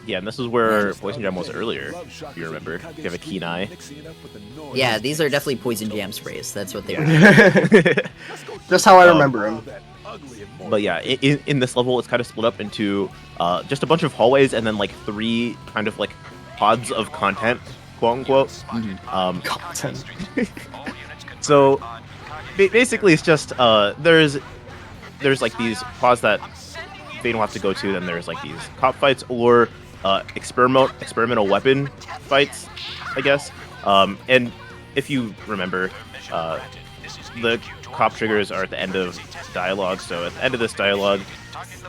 Yeah, and this is where Poison Jam was earlier, if you remember. You have a keen eye. Yeah, these are definitely poison jam sprays. That's what they were. Just how I remember him. But yeah, in this level, it's kind of split up into just a bunch of hallways and then like 3 kind of like pods of content, quote unquote. Content. So basically, it's just there's like these pods that Vayne will have to go to. Then there's like these cop fights or experimental weapon fights, I guess. And if you remember, the cop triggers are at the end of dialogue. So at the end of this dialogue,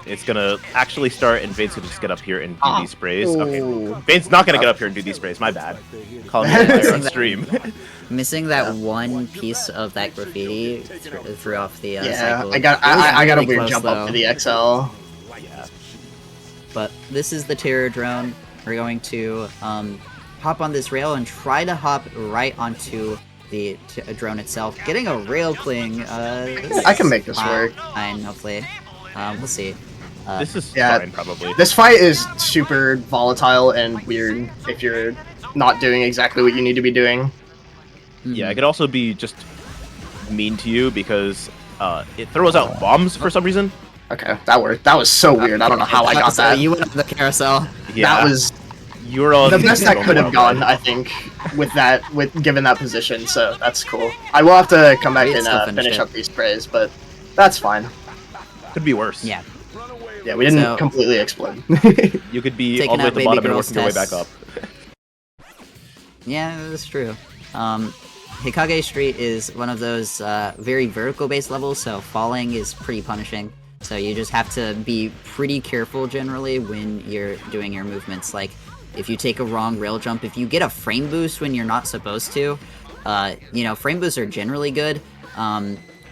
it's gonna actually start, and Vayne's gonna just get up here and do these sprays. Okay, Ooh. Vayne's not gonna get up here and do these sprays. My bad. Calling me a liar on stream. Missing that one piece of that graffiti threw off the Yeah, cycle. I got It was a really weird close, jump though. up to the XL. Yeah. But this is the terror drone. We're going to hop on this rail and try to hop right onto the drone itself. Getting a rail cling. I can make this work. Fine, hopefully. We'll see. This is Yeah. fine, probably. This fight is super volatile and weird if you're not doing exactly what you need to be doing. Yeah, it could also be just mean to you because it throws out bombs for some reason. Okay, that worked. That was so weird. I don't know how I got So that. you went on the carousel. Yeah, That was you're on the best that could have gone. gone, I think, with given that position. So that's cool. I will have to come back We and still finished finish it. up these sprays, but that's fine. Could be worse. Yeah. Yeah, we didn't So- completely explode. You could be Taking all the way out at the baby bottom and girl's working your way back tests. up. Yeah, that's true. Hikage Street is one of those very vertical-based levels, so falling is pretty punishing. So you just have to be pretty careful generally when you're doing your movements. Like, if you take a wrong rail jump, if you get a frame boost when you're not supposed to, frame boosts are generally good.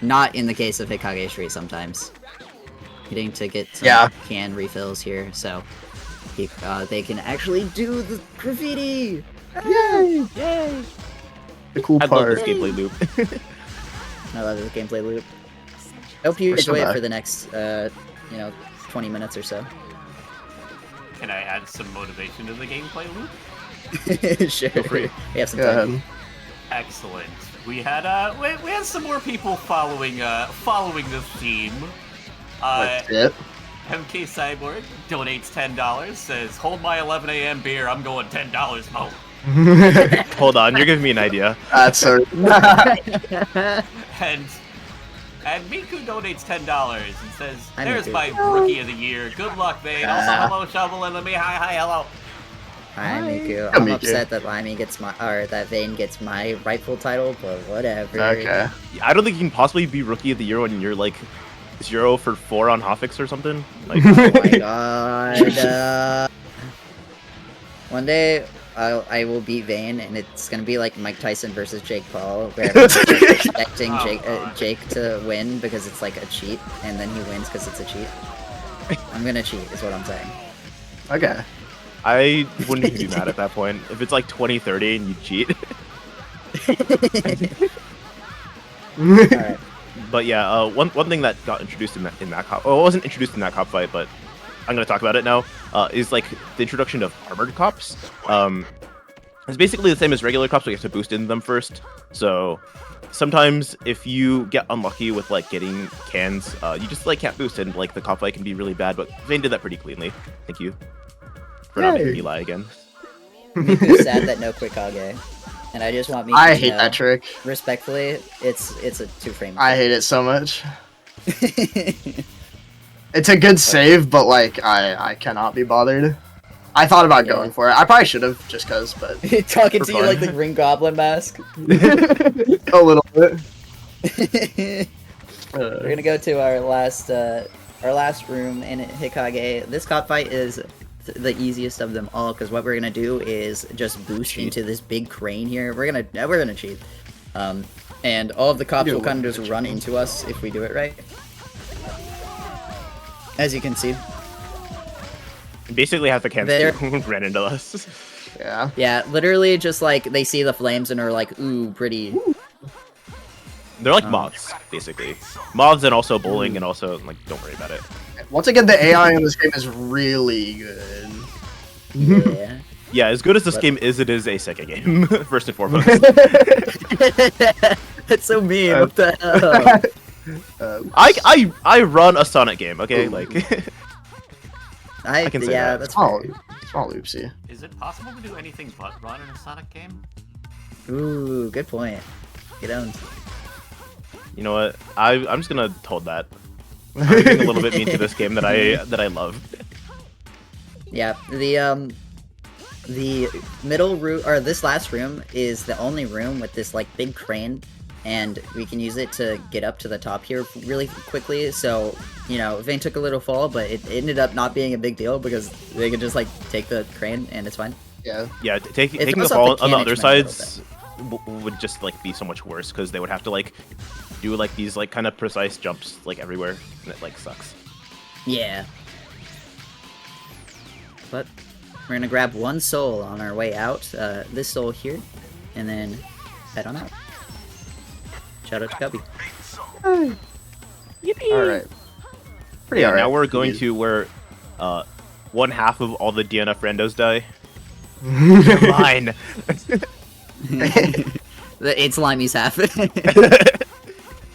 Not in the case of Hikage Street sometimes. needing to get some Yeah. can refills here, so they can actually do the graffiti. Yay! Yay! The cool I love part. this gameplay loop. I love the gameplay loop. I hope you We're so enjoy it back. for the next, 20 minutes or so. Can I add some motivation to the gameplay loop? Sure. Feel free. We have some Go time. ahead. Excellent. We had we had some more people following the theme. That's it. MK Cyborg donates $10. Says, "Hold my 11 a.m. beer. I'm going $10 more." Hold on, you're giving me an idea. That's so. And Miku donates $10 and says, Hi, "There's Miku. my rookie of the year. Good luck, Vane. Also, hello, Shovel, and let me hi, hello." Hi, Miku. Hi, I'm Miku. upset that that Vane gets my rightful title, but whatever. Okay. I don't think you can possibly be rookie of the year when you're like 0 for 4 on Hotfix or something. Like, Oh my god. One day, I will beat Vane, and it's gonna be like Mike Tyson versus Jake Paul, where everyone's expecting Jake to win because it's like a cheat, and then he wins because it's a cheat. I'm gonna cheat, is what I'm saying. Okay. I wouldn't even be mad at that point. If it's like 20-30 and you cheat. Alright. But yeah, one thing that got introduced in that cop, well, it wasn't introduced in that cop fight, but I'm gonna talk about it now. Is like the introduction of armored cops. It's basically the same as regular cops, but you have to boost into them first. So sometimes if you get unlucky with like getting cans, you just like can't boost, and like the cop fight can be really bad. But Vane did that pretty cleanly. Thank you for not making me lie again. Miku's sad that no quick Kage. And I just want Miku I to hate know, that trick. respectfully, it's a 2-frame. I hate it so much. It's a good save, but like I cannot be bothered. I thought about Yeah. going for it. I probably should have, just cause, but Talking For to you fun. like the Green Goblin mask. a little bit. We're gonna go to our last room in Hikage. This cop fight is the easiest of them all because what we're gonna do is just boost into this big crane here. We're gonna cheat, and all of the cops You will kind will of just run into us if we do it right. As you can see, Basically, half the cans There- ran into us. Yeah. yeah, literally just like they see the flames and are like, "Ooh, pretty." They're like moths, basically. Moths and also bowling, and also like don't worry about it. Once again, the AI in this game is really good. Yeah. Yeah, as good as this But- game is, it is a second game first and foremost. That's so mean. What the hell? I run a Sonic game, okay? Ooh. Like I can say yeah, that. that's Small, fair. small oopsie. Is it possible to do anything but run in a Sonic game? Ooh, good point. Get owned. you know what? I'm just gonna hold that. I'm being a little bit mean to this game that I love. Yeah, the middle room or this last room is the only room with this like big crane, and we can use it to get up to the top here really quickly. So Vane took a little fall, but it ended up not being a big deal because they could just like take the crane and it's fine. Yeah. Yeah, taking the almost fall like the on the other management a little sides would just like be so much worse because they would have to like do like these like kind of precise jumps like everywhere, and it like sucks. Yeah. But we're gonna grab one soul on our way out. This soul here, and then head on out. Shout out to Cubby. Alright. Pretty Yeah, alright. now we're going to where one half of all the DNF randos die. Mine. It's Limey's half.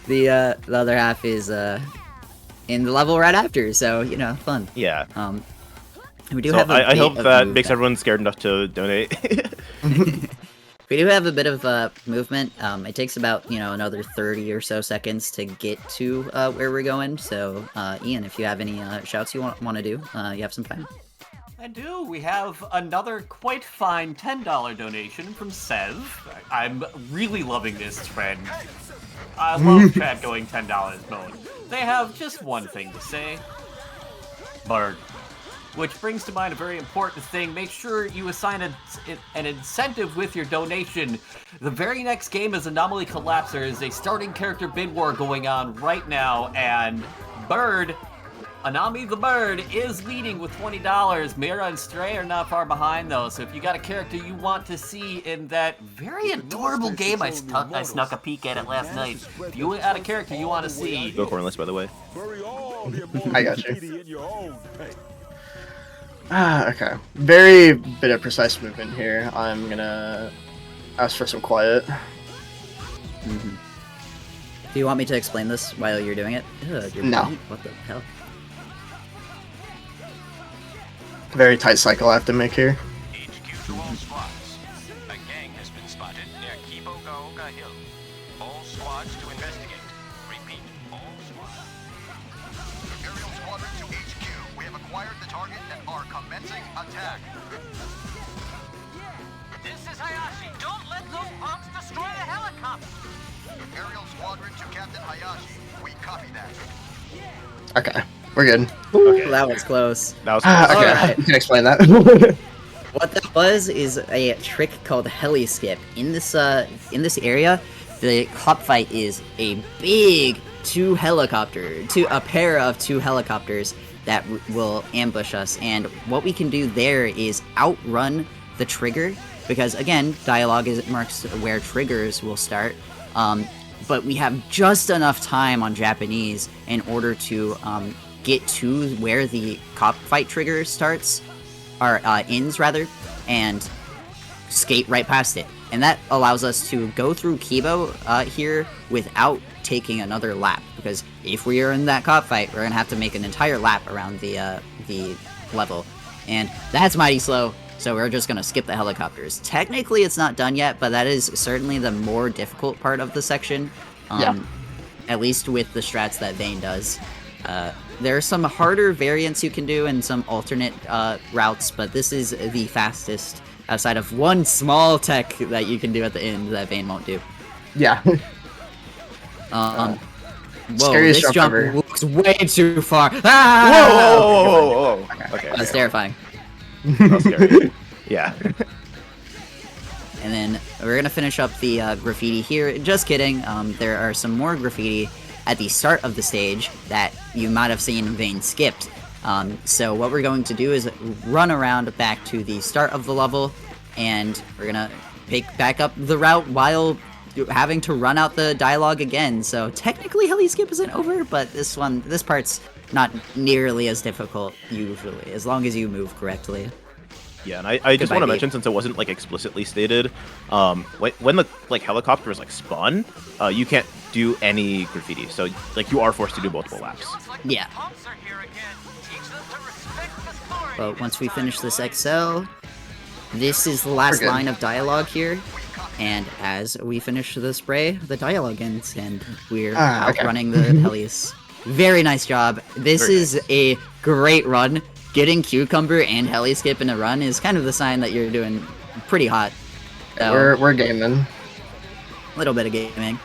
The other half is in the level right after, so fun. Yeah. We do So have. I hope that makes everyone. everyone scared enough to donate. We do have a bit of movement. It takes about another 30 or so seconds to get to where we're going. So Ian, if you have any shouts you want to do, you have some time. I do. We have another quite fine $10 donation from Sev. I'm really loving this trend. I love chat going $10 mode. They have just one thing to say. Bird. Which brings to mind a very important thing. Make sure you assign an incentive with your donation. The very next game is Anomaly Collapse. There is a starting character bid war going on right now, and Bird Anami the Bird is leading with $20. Mira and Stray are not far behind, though. So if you got a character you want to see in that very adorable game, I snuck a peek at it last night. If you got a character you want to see... Go cornless, by the way. I got you. Okay. Very bit of precise movement here. I'm gonna ask for some quiet. Mm-hmm. Do you want me to explain this while you're doing it? Ugh, No. What the hell? Very tight cycle I have to make here. HQ to all squads. A gang has been spotted near Kibogaoka Hill. All squads to investigate. Repeat, all squads. Imperial Squadron to HQ. We have acquired the target and are commencing attack. This is Hayashi. Don't let those punks destroy the helicopter. Imperial Squadron to Captain Hayashi. We copy that. Okay, we're good. Okay. That was close. That was close. Okay, Alright. you can explain that. What that was is a trick called heli skip. In this area, the cop fight is a big a pair of two helicopters that will ambush us. And what we can do there is outrun the trigger, because again, dialogue marks where triggers will start. But we have just enough time on Japanese in order to get to where the cop fight trigger starts, or ends rather, and skate right past it. And that allows us to go through Kibo here without taking another lap, because if we are in that cop fight, we're gonna have to make an entire lap around the level, and that's mighty slow. So we're just gonna skip the helicopters. Technically, it's not done yet, but that is certainly the more difficult part of the section. At least with the strats that Vayne does. There are some harder variants you can do and some alternate routes, but this is the fastest outside of one small tech that you can do at the end that Vayne won't do. Yeah. Whoa, Scariest this jump jump ever. looks way too far. Whoa, Ah! whoa, whoa, whoa, whoa. Okay. That's terrifying. That's scary. Yeah. And then we're gonna finish up the graffiti here. Just kidding. There are some more graffiti at the start of the stage that you might have seen Vayne skipped. So what we're going to do is run around back to the start of the level, and we're gonna pick back up the route while having to run out the dialogue again. So technically heli skip isn't over, but this part's not nearly as difficult usually, as long as you move correctly. Yeah, and I just Goodbye, want to Dave. mention, since it wasn't like explicitly stated, when the helicopter is spawn, you can't do any graffiti. So like you are forced to do multiple laps. Yeah. Punks are here again. Teach them to respect authority. But once we finish this XL, this is the last good. line of dialogue here. And as we finish the spray, the dialogue ends, and we're Okay. outrunning the helis. Very nice job. This Very is a great run. Getting Cucumber and heli skip in a run is kind of the sign that you're doing pretty hot. So, We're gaming. a little bit of gaming.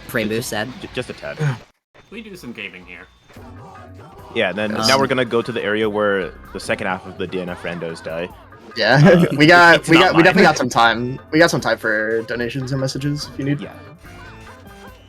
Frame boost, sad. Just a tad. We do some gaming here. Yeah, and then now we're gonna go to the area where the second half of the DNF randos die. Yeah, we it's not definitely mine. got some time. We got some time for donations and messages if you need. Yeah.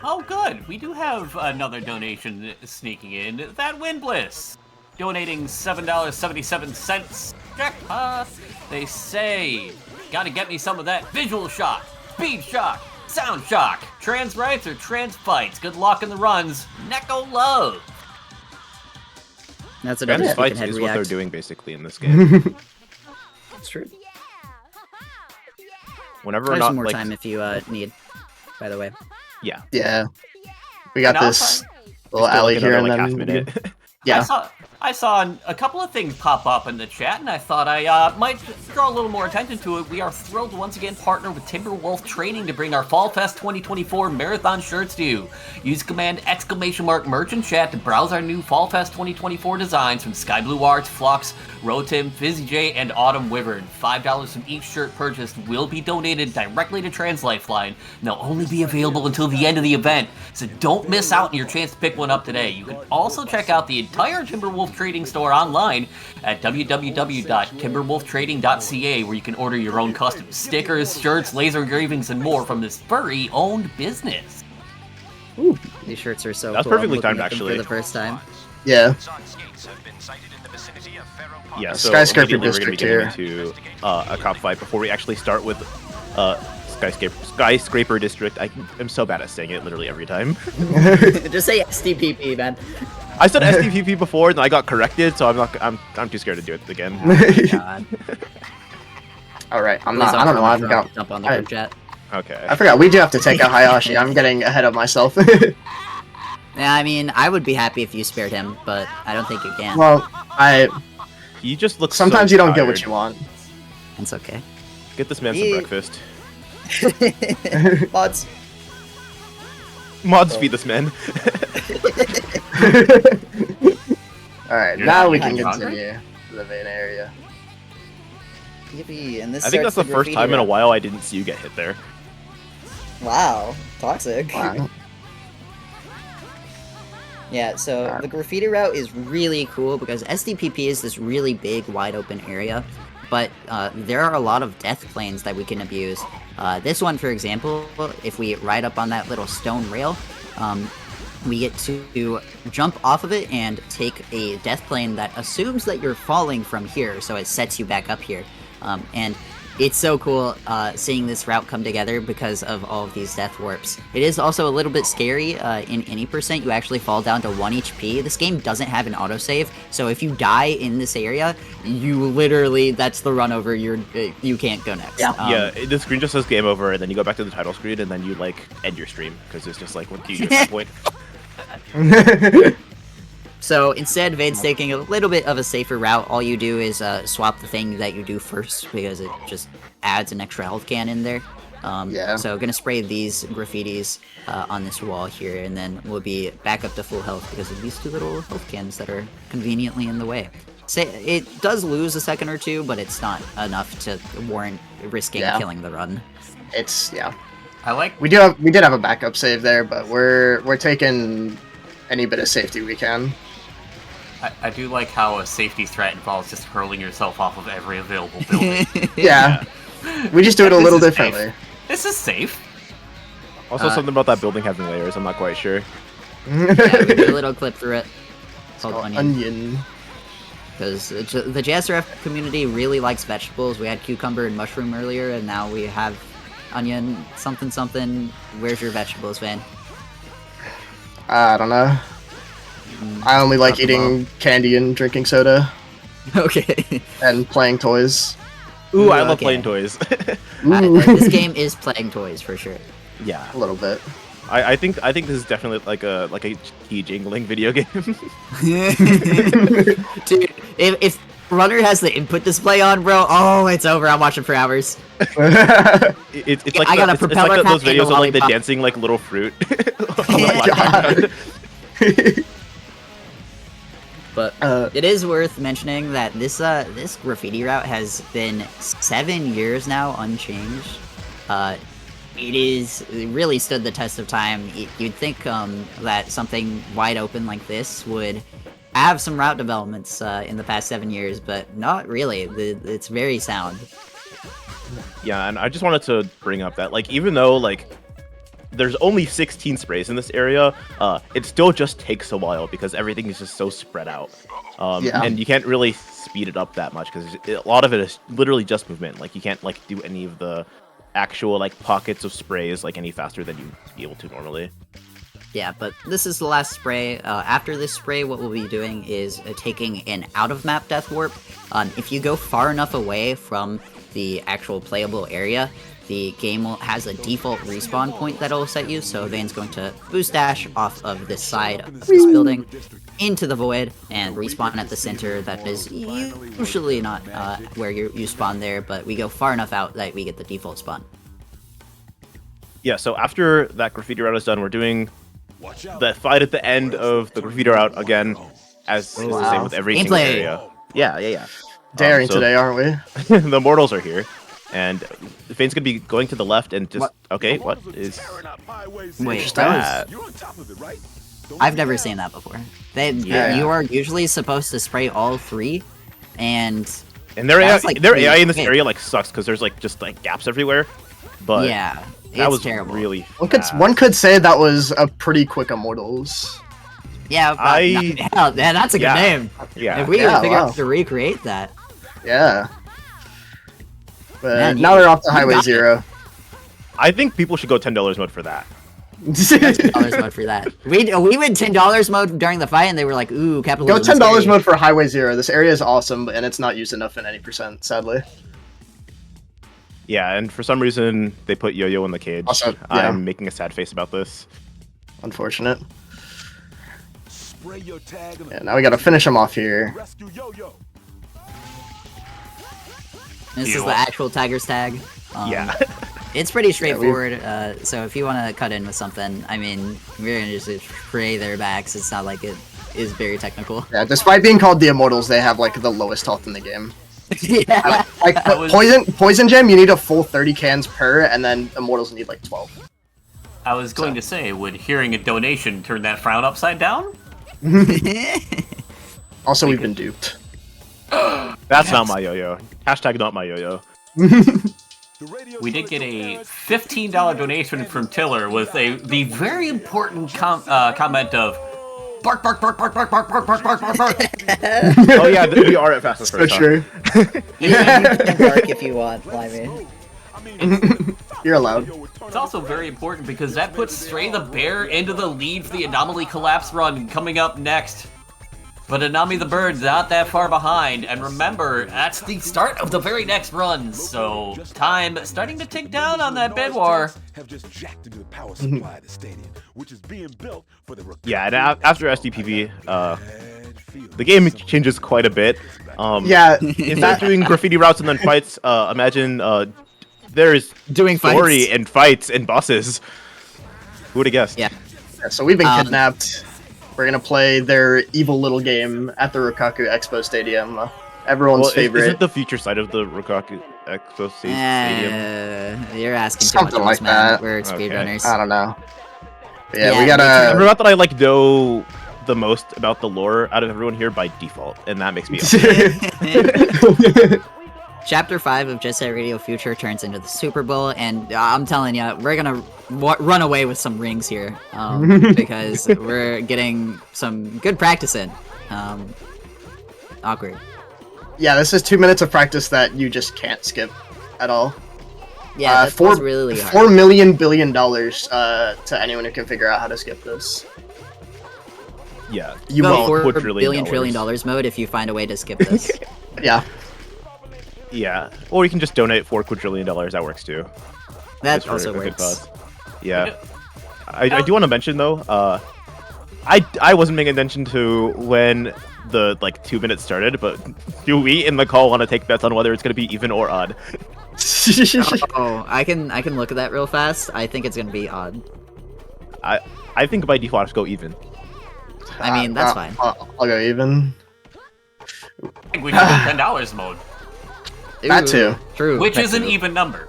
Oh, good. We do have another donation sneaking in. That Windbliss, donating $7.77. Jackpot. They say, gotta get me some of that visual shock, speed shock, sound shock, trans rights or trans fights. Good luck in the runs. Neko love. That's another Trans speak fights and head is react. what they're doing basically in this game. That's true. Whenever There's not some more like time if you need, by the way. yeah. Yeah, we got And this It's little still, alley like, here, another, and like, then half minute. yeah. I saw a couple of things pop up in the chat, and I thought I might draw a little more attention to it. We are thrilled to once again partner with Timberwolf Trading to bring our Fall Fest 2024 marathon shirts to you. Use command !merch in chat to browse our new Fall Fest 2024 designs from Sky Blue Arts, Flux, Rotim, Fizzy J, and Autumn Wyvern. $5 from each shirt purchased will be donated directly to Trans Lifeline, and they'll only be available until the end of the event, so don't miss out on your chance to pick one up today. You can also check out the entire Timberwolf Trading store online at www.timberwolftrading.ca, where you can order your own custom stickers, shirts, laser engravings, and more from this furry-owned business. These shirts are so That's cool. I'm perfectly looking timed, at them actually. For the first time. Yeah. Zod skates have been sighted in the vicinity of Faro Park. Yeah, so Skyscraper immediately we're going to be district getting into a cop fight before we actually start with skyscraper district. I'm so bad at saying it literally every time. Just say SDPP, man. I said SDPP before and I got corrected, so I'm too scared to do it again. God. All right, I Please don't know. tell I've me got. to jump on the group chat. Okay. I forgot. We do have to take out Hayashi. I'm getting ahead of myself. Yeah, I mean, I would be happy if you spared him, but I don't think you can. Well, He just looks. sometimes so you don't get what tired. you want. It's okay. Get this man some breakfast. Mods. Mods feed this man. All right, You're now not we even can hungry? continue to the main area. Yippee, and this I think that's the starts first graffiti time in a route. while I didn't see you get hit there. Wow, toxic. Wow. Yeah, so the graffiti route is really cool because SDPP is this really big, wide open area, but there are a lot of death planes that we can abuse. This one, for example, if we ride up on that little stone rail, we get to jump off of it and take a death plane that assumes that you're falling from here, so it sets you back up here. And it's so cool seeing this route come together because of all of these death warps. It is also a little bit scary. In any percent, you actually fall down to 1 HP. This game doesn't have an autosave, so if you die in this area, you literally, that's the run over, you can't go next. Yeah, the screen just says game over, and then you go back to the title screen, and then you like end your stream because it's just like, what do you do at that point? So instead, Vade's taking a little bit of a safer route. All you do is swap the thing that you do first because it just adds an extra health can in there. Yeah. So gonna spray these graffitis on this wall here, and then we'll be back up to full health because of these two little health cans that are conveniently in the way. It does lose a second or two, but it's not enough to warrant risking killing the run. It's I like We did have a backup save there, but we're taking any bit of safety we can. I do like how a safety threat involves just hurling yourself off of every available building. Yeah. We just do it a This little is safe. differently. This is safe. Also, something about that building having layers. I'm not quite sure. Yeah, we do a little clip through it. It's called Onion. Onion. Because the JSRF community really likes vegetables. We had cucumber and mushroom earlier, and now we have onion something something. Where's your vegetables, Van? I don't know. I only like Drop 'em eating candy and drinking soda Okay. and playing toys. Ooh, I love okay. playing toys. This game is playing toys for sure. Yeah, A little bit. I think this is definitely like a key jingling video game. Dude, if Runner has the input display on, bro, oh, it's over. I'm watching for hours. It's Yeah, like I got a it's like propeller those pack and a videos of like the lollipop. dancing like little fruit. God. But it is worth mentioning that this graffiti route has been 7 years now unchanged. It really stood the test of time. You'd think that something wide open like this would have some route developments in the past 7 years, but not really. It's very sound. Yeah, and I just wanted to bring up that like even though like there's only 16 sprays in this area, it still just takes a while because everything is just so spread out. And you can't really speed it up that much because a lot of it is literally just movement. Like you can't like do any of the actual like pockets of sprays like any faster than you'd be able to normally. Yeah, but this is the last spray. After this spray, what we'll be doing is taking an out-of-map death warp. If you go far enough away from the actual playable area, the game has a default respawn point that it'll set you, so Vane's going to boost dash off of this side of this building into the void and respawn at the center. That is usually not where you spawn there, but we go far enough out that we get the default spawn. Yeah, so after that graffiti route is done, we're doing the fight at the end of the graffiti route again, as is the same with every single Gameplay. area. Yeah. Daring so- today, aren't we? The mortals are here, and Fane's gonna be going to the left and just okay. What is Wait, that? You're on top of it, right? I've never seen that before. You are usually supposed to spray all three, and And their AI, That's, like, their AI in this really area like sucks because there's like just like gaps everywhere. But yeah, it's that was terrible. really One fast. could say that was a pretty quick Immortals. Yeah, hell, yeah, that's a good name. Yeah. If we Yeah, could figure wow. out to recreate that. Yeah. But Man, now they're off to you Highway got it. Zero. I think people should go $10 mode for that. $10 mode for that. We went $10 mode during the fight, and they were like, "Ooh, Go capitalism." $10 mode for Highway Zero. This area is awesome, and it's not used enough in any percent, sadly. Yeah, and for some reason they put Yo-Yo in the cage. Also, yeah. I'm making a sad face about this. Unfortunate. Spray your tag and Yeah, now we gotta finish him off here. rescue Yo-Yo. This is Ew. the actual Tiger's tag. Yeah. It's pretty straightforward. So if you want to cut in with something, I mean, we're gonna just spray their backs. It's not like it is very technical. Yeah, despite being called the Immortals, they have like the lowest health in the game. Yeah. Like That was- poison gem, you need a full 30 cans per, and then Immortals need like 12. I was going to say, would hearing a donation turn that frown upside down? Also, we've been duped. That's not my Yo-Yo. Hashtag not my Yo-Yo. The radio We did get a teleconference- $15 donation from Tiller with the very important comment of bark, bark, bark, bark, bark, bark, bark, bark, bark, bark, bark. Oh yeah, we are at fastest So first. true. You can bark if you want, Limey. You're allowed. It's also very important because that puts Stray the Bear into the lead for the Anomaly Collapse run coming up next. But Anami the Bird's not that far behind, and remember, that's the start of the very next run, so time starting to tick down on that bed war. Have just jacked into the power supply of the stadium, which is being built for the Yeah, and after SDPV, the game changes quite a bit. Yeah, Instead of doing graffiti routes and then fights, imagine there's Doing story fights. and fights and bosses. Who would have guessed? Yeah. so we've been kidnapped. We're gonna play their evil little game at the Rukaku Expo Stadium. Everyone's Well, is favorite. it the future side of the Rukaku Expo Stadium? You're asking too Something much of us, like man. that. We're Okay. speedrunners. I don't know. But yeah, Yeah, we me I gotta. forgot that I like know the most about the lore out of everyone here by default, and that makes me upset. Chapter 5 of Jet Set Radio Future turns into the Super Bowl, and I'm telling you, we're gonna run away with some rings here, because we're getting some good practice in. Awkward. Yeah, this is 2 minutes of practice that you just can't skip at all. Yeah, that was really hard. $4 million billion to anyone who can figure out how to skip this. Yeah. You Go won't. for $4 trillion dollars mode if you find a way to skip this. Yeah. Yeah. Or you can just donate $4 quadrillion. That works too. That Just for also a good works. cause. Yeah. I do want to mention though, I wasn't paying attention to when the 2 minutes started, but do we in the call want to take bets on whether it's going to be even or odd? Oh, I can look at that real fast. I think it's gonna be odd. I think by default I should go even. I mean, that's fine. I'll go even. I think we should go $10 mode, That Ooh, too. True. which that is an too. even number.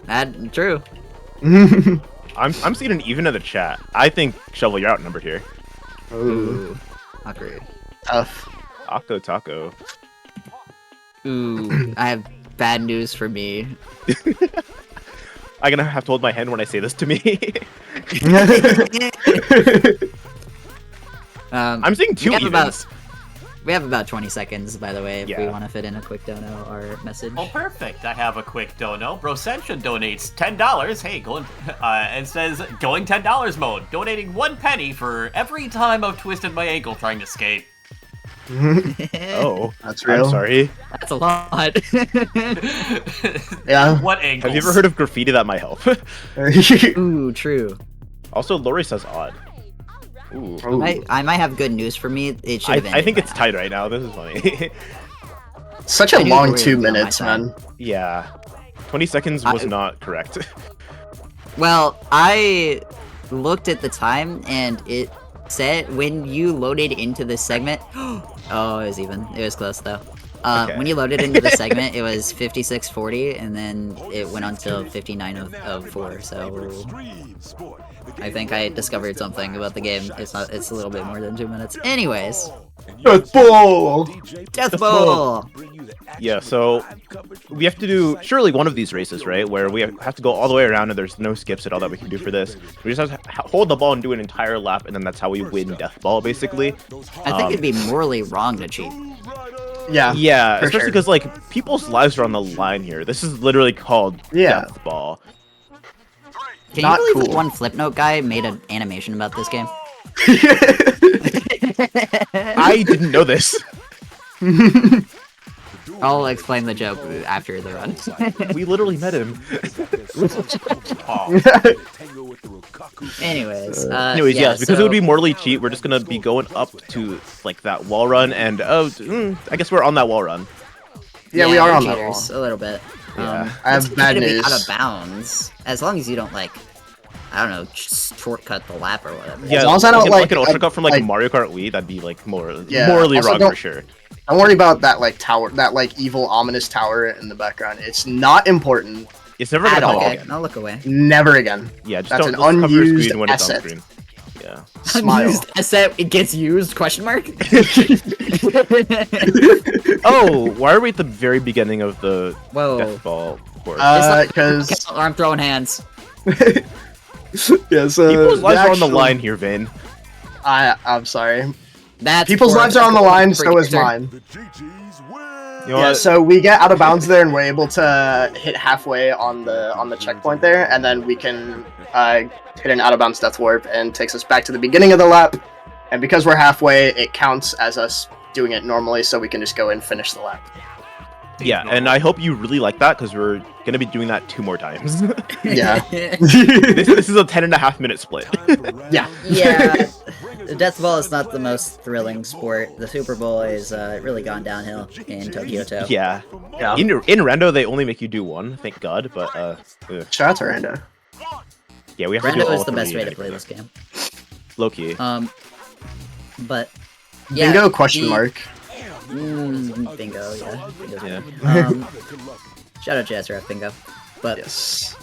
That true. I'm seeing an even in the chat. I think Shovel, you're outnumbered here. Ooh, Ooh, awkward. tough. Taco. Ooh, I have bad news for me. I'm gonna have to hold my hand when I say this to me. I'm seeing two we have evens. We have about 20 seconds, by the way, if we Yeah. want to fit in a quick dono or message. Oh, perfect. I have a quick dono. Brosensha donates $10. Hey, going and says going $10 mode, donating 1 penny for every time I've twisted my ankle trying to skate. Oh, That's real. I'm sorry. That's a lot. Yeah. What ankles? Have you ever heard of graffiti that might help? Ooh, true. Also, Lori says odd. Ooh. I might have good news for me. It should I have ended think by it's now. tied right now. This is funny. Such a I knew long we were 2 on my minutes, side. man. Yeah. 20 seconds was not correct. Well, I looked at the time and it said when you loaded into this segment. Oh, it was even. It was close though. Okay. When you loaded into the segment, it was 5640, and then it went until 5904. So I think I discovered something about the game. It's not. It's a little bit more than 2 minutes. Anyways, Death Ball! Death Ball. Yeah, so we have to do surely one of these races, right? Where we have to go all the way around and there's no skips at all that we can do for this. We just have to hold the ball and do an entire lap, and then that's how we win Death Ball, basically. I think it'd be morally wrong to cheat. Yeah. Yeah, for especially sure. because like people's lives are on the line here. This is literally called Yeah. Death Ball. Can Not you believe cool. one Flipnote guy made an animation about this game? I didn't know this. I'll explain the joke after the run. We literally met him. Anyways, Anyways, yes, because so, it would be morally cheat. We're just gonna be going up to like that wall run, and I guess we're on that wall run. Yeah, we are we're on that cheaters, wall. a little bit. Yeah. I have it's bad okay to be news. out of bounds, as long as you don't like, I don't know, shortcut the lap or whatever. Yeah, long as I don't, like an like, ultra cut from like, like- Mario Kart Wii, that'd be like Yeah, morally also wrong don't- for sure. Don't worry about that like tower, that like evil ominous tower in the background. It's not important. It's never At gonna come all. up Okay, again. I'll look away. Never again. Yeah, just That's don't an just cover your unused screen when it's on asset. screen. Yeah. Smile. Unused asset, it gets used? Question mark? Oh, why are we at the very beginning of the Whoa. Death Ball course? Because Arm throwing hands. yeah, so People's lives are on the actual- line here, Vin. I'm sorry. That's People's poor lives are on the line, so is predictor. mine. The GG's win. You know Yeah, what? so we get out of bounds there, and we're able to hit halfway on the checkpoint there, and then we can hit an out of bounds death warp, and takes us back to the beginning of the lap. And because we're halfway, it counts as us doing it normally, so we can just go and finish the lap. Yeah, and I hope you really like that because we're gonna be doing that 2 more times. Yeah. this is a 10.5 minute split. Yeah. Yeah, the Death Ball is not the most thrilling sport. The Super Bowl is really gone downhill in Tokyo. Yeah. Yeah. In Rando, they only make you do 1, thank God. But ugh. Shout out to Randa. Yeah, we have to do Rando all is the best 3 way to in play any this game. Low key. But yeah, Bingo question mark. Bingo, yeah. Bingo's Yeah. good. Shout out JSRF Bingo. But Yes.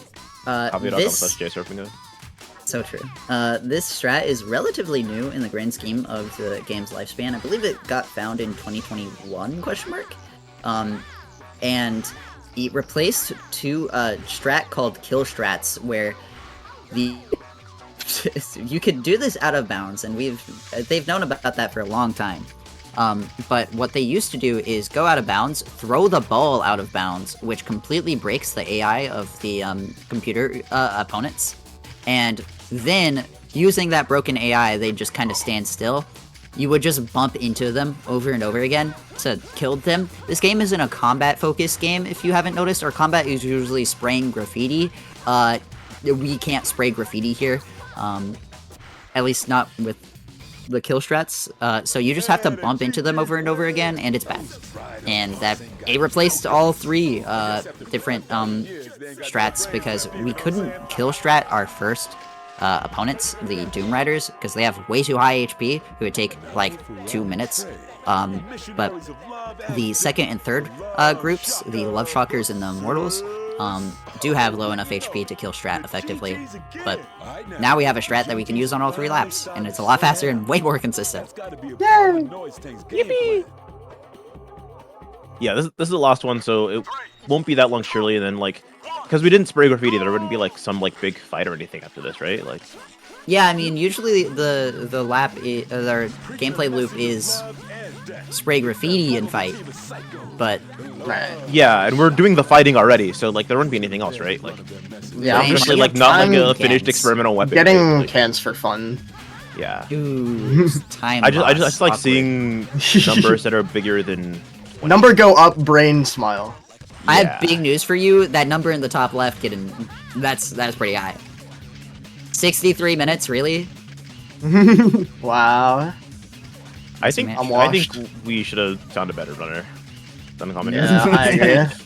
this Hobby.com/jsurfing. so true. This strat is relatively new in the grand scheme of the game's lifespan. I believe it got found in 2021 question mark. And it replaced 2 strat called kill strats where you could do this out of bounds, and they've known about that for a long time. But what they used to do is go out of bounds, throw the ball out of bounds, which completely breaks the AI of the computer opponents, and then using that broken AI, they just kind of stand still. You would just bump into them over and over again to kill them. This game isn't a combat-focused game, if you haven't noticed. Our combat is usually spraying graffiti. We can't spray graffiti here. At least not with the kill strats. So you just have to bump into them over and over again, and it's bad. And it replaced all 3 different strats because we couldn't kill strat our first opponents, the Doom Riders, because they have way too high HP, who would take like 2 minutes. But the second and third groups, the Love Shockers and the Immortals, do have low enough HP to kill strat effectively, but now we have a strat that we can use on all 3 laps, and it's a lot faster and way more consistent. Yippee! Yeah, this is the last one, so it won't be that long surely, and then like, because we didn't spray graffiti, there wouldn't be like some like big fight or anything after this, right? Like, Yeah, I mean, usually the lap, their gameplay loop is spray graffiti and fight, but Right. yeah, and we're doing the fighting already, so like there wouldn't be anything else, right? Like, Yeah, I'm especially just like not like a time finished cans. experimental weapon. getting right? Like, cans for fun. yeah. ooh, time. I just loss, like awkward. seeing numbers that are bigger than. Number go up, brain smile. I Yeah. have big news for you. That number in the top left, that's pretty high. 63 minutes, really? Wow. I think I'm I think washed. we should have found a better runner than the common. Yeah, I agree.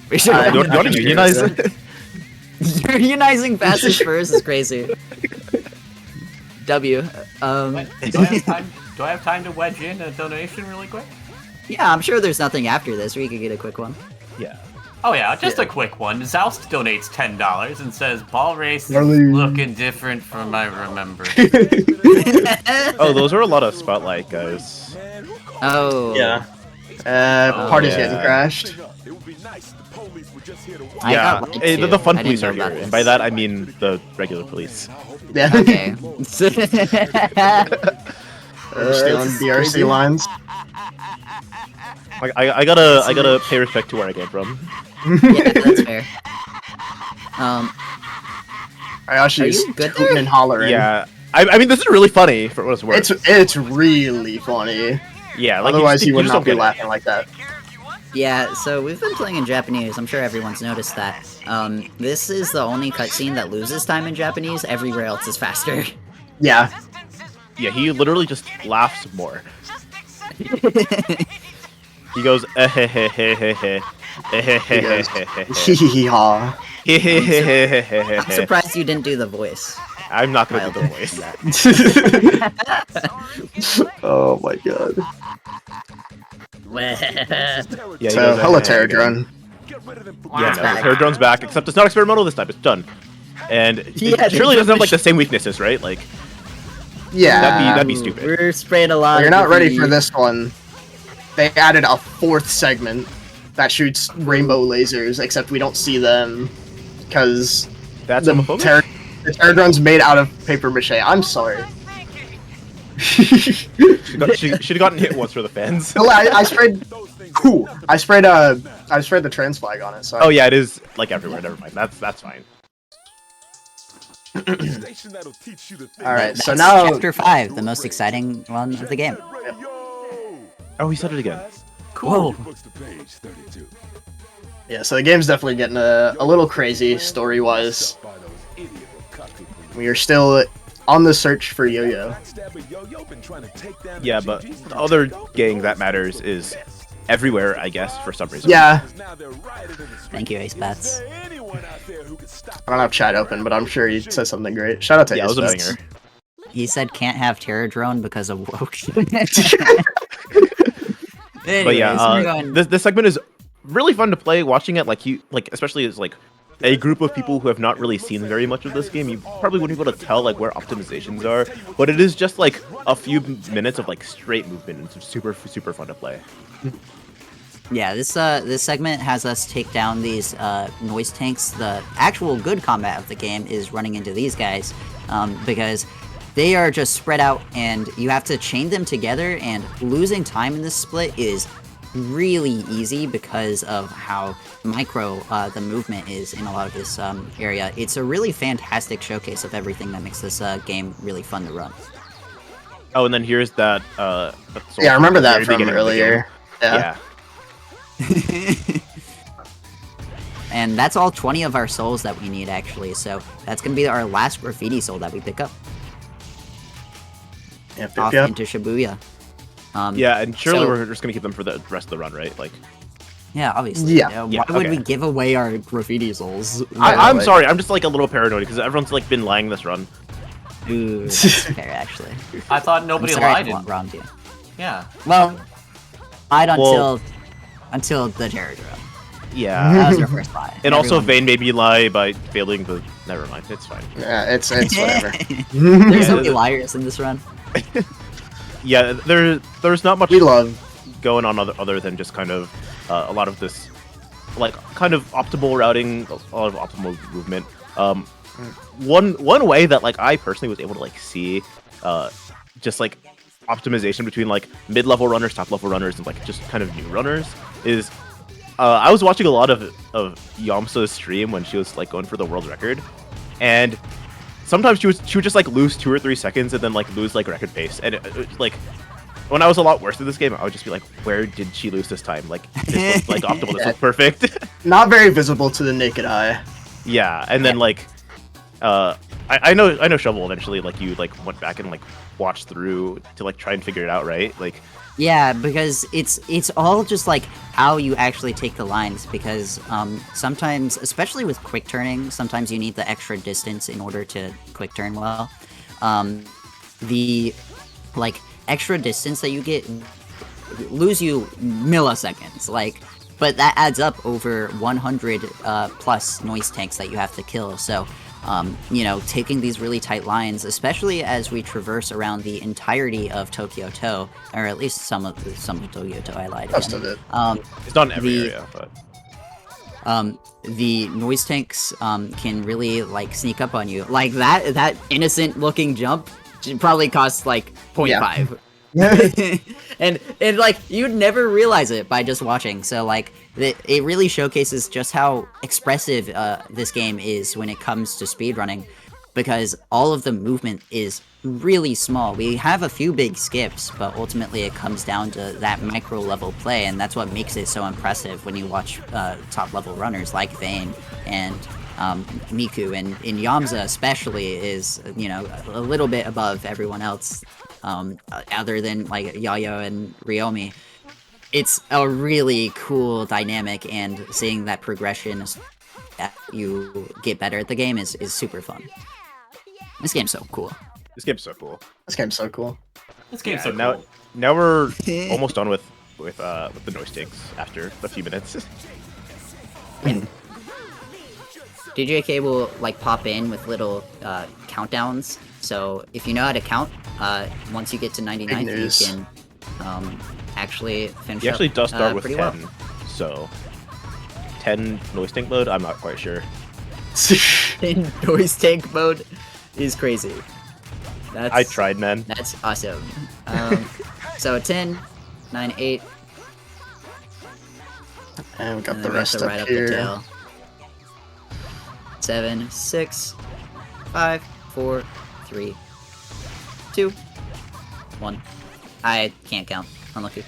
We should I- You want to agree unionize? with that. Unionizing fastest first is crazy. W. Do I have time to wedge in a donation really quick? Yeah, I'm sure there's nothing after this where you could get a quick one. Yeah. Oh yeah, just a quick one. Zoust donates $10 and says ball race is Really? looking different from I remember. Oh, those are a lot of spotlight guys. Oh. Yeah. Party's yeah. getting crashed. It would be nice if the police were just here to watch. I Yeah, got lied the to. fun I police didn't are know here. about And by this. that I mean the regular police. Yeah. Okay. We're stealing BRC lines. Like I gotta pay respect to where I came from. Yeah, that's fair. I actually Are you good tooting there? and hollering. Yeah. I mean, this is really funny for what it's worth. It's really funny. Yeah, like Otherwise, you would just not don't be get it. laughing like that. Yeah, so we've been playing in Japanese. I'm sure everyone's noticed that. This is the only cutscene that loses time in Japanese. Everywhere else is faster. Yeah. Yeah, he literally just laughs more. He goes He goes, hee hee hee ha. I'm surprised you didn't do the voice. I'm not gonna do the voice. Oh my god. Yeah, he So, goes, hello, "Eh, Terror eh, Drone. Yeah, no, back. the Terror Drone's back, except it's not experimental this time. It's done, and Yeah, it surely they doesn't have like the same weaknesses, right? Like Yeah. that'd be stupid. We're spraying a lot. You're of not ready for graffiti. this one. They added a fourth segment that shoots rainbow lasers, except we don't see them because That's the homophobic. the Terror Drone's made out of paper mache. I'm sorry. She should have gotten hit once for the fans. Well, I sprayed. Cool. I sprayed the trans flag on it. So Oh yeah, it is like everywhere. Never mind. That's fine. All right. That's So now Chapter 5, the most exciting one of the game. Oh, he said it again. Whoa. yeah. So the game's definitely getting a little crazy story-wise. We are still on the search for Yo-Yo. Yeah, but the other gang that matters is everywhere, I guess, for some reason. Yeah. Thank you, Ace Bats. I don't have chat open, but I'm sure he said something great. Shout out to Yeah, it was a Ace banger. Bats. He said can't have Terror Drone because of woke. But yeah, we're going... this segment is really fun to play. Watching it, especially as like a group of people who have not really seen very much of this game, you probably wouldn't be able to tell like where optimizations are. But it is just like a few minutes of like straight movement. It's super fun to play. Yeah, this segment has us take down these noise tanks. The actual good combat of the game is running into these guys because they are just spread out and you have to chain them together, and losing time in this split is really easy because of how micro the movement is in a lot of this area. It's a really fantastic showcase of everything that makes this game really fun to run. Oh, and then here's that. Yeah, I remember that very from beginning of the game. earlier. Yeah. And that's all 20 of our souls that we need, actually, so that's gonna be our last graffiti soul that we pick up. Yep, Off yep. into Shibuya. Yeah, and surely so- we're just gonna keep them for the rest of the run, right? Like, Yeah, obviously. Yeah. Why Yeah, would okay. we give away our graffiti souls? I'm like- sorry, I'm just like a little paranoid because everyone's like been lying this run. Ooh, that's fair, actually. I thought I'm nobody sorry lied. I wronged you. Yeah. Well, lied Well- until the terror drone. Yeah. That was your first lie. And also, Everyone- Vane made me lie by failing the. Never mind, it's fine. Yeah, it's whatever. There's so Yeah, many liars in this run. Yeah, there's not much We love. going on other than just kind of a lot of this, like kind of optimal routing, a lot of optimal movement. One way that like I personally was able to like see, just like optimization between like mid-level runners, top-level runners, and like just kind of new runners is. I was watching a lot of Yamsa's stream when she was like going for the world record, and sometimes she would just like lose 2 or 3 seconds and then like lose like record pace. And like when I was a lot worse in this game, I would just be like, where did she lose this time? Like this was like optimal, this was perfect. Not very visible to the naked eye. Yeah, and then like I know Shovel eventually like you like went back and like watched through to like try and figure it out, right? Like Yeah, because it's all just like how you actually take the lines, because sometimes, especially with quick turning, sometimes you need the extra distance in order to quick turn well. The like extra distance that you get lose you milliseconds. Like, but that adds up over 100 plus noise tanks that you have to kill. So, you know, taking these really tight lines, especially as we traverse around the entirety of Tokyo To, or at least some of Tokyo To, I lied again. Most of it. It's not in every area, but The noise tanks can really like sneak up on you. Like that innocent looking jump probably costs like 0.5. and like you'd never realize it by just watching. So like it really showcases just how expressive this game is when it comes to speedrunning, because all of the movement is really small. We have a few big skips, but ultimately it comes down to that micro level play, and that's what makes it so impressive when you watch top level runners like Vayne and Miku, and Yamza especially is, you know, a little bit above everyone else, other than like Yayo and Ryomi. It's a really cool dynamic, and seeing that progression as you get better at the game is super fun. This game's so cool. this game's so cool. This game's so cool. This game's Yeah, so now cool. now we're almost done with the noise tanks after a few minutes. DJK will like pop in with little countdowns. So if you know how to count, once you get to 99, you news. can actually finish He actually up, does start with pretty 10, well. so 10 noise tank mode. I'm not quite sure. In noise tank mode is crazy. That's I tried, man. That's awesome. So 10, 9, 8. And we got And the then we have rest to ride up up the here. tail. 7, 6, 5, 4, 3, 2, 1. I can't count. Unlucky.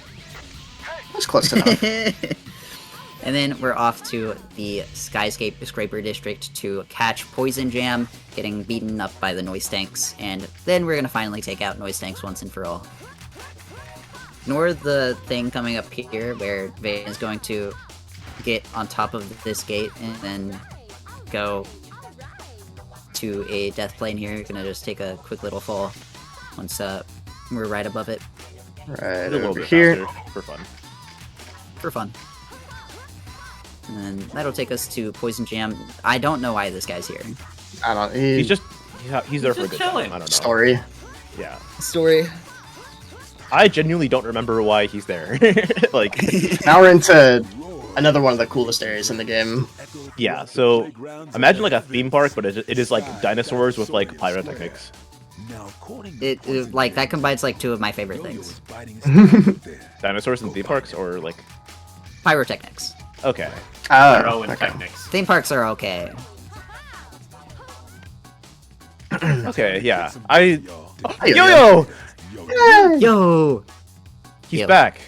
That's close enough. And then we're off to the Skyscape Scraper District to catch Poison Jam, getting beaten up by the noise tanks, and then we're gonna finally take out noise tanks once and for all. Ignore the thing coming up here where Vayne is going to get on top of this gate and then go to a death plane here. You're gonna just take a quick little fall once we're right above it Right A little over bit here. faster for fun. for fun. And then that'll take us to Poison Jam. I don't know why this guy's here. I don't. He's just he's there for a just good chilling. time. I don't know. story. Yeah, Story. I genuinely don't remember why he's there. Like, Now we're into another one of the coolest areas in the game. yeah. So imagine like a theme park, but it is like dinosaurs with like pyrotechnics. It like that combines like two of my favorite things. Dinosaurs in theme parks, or like, Pyrotechnics. okay. Pyro and okay. technics. Theme parks are okay. Okay, yeah. I Hey, yo, Yo! he's Yo. back.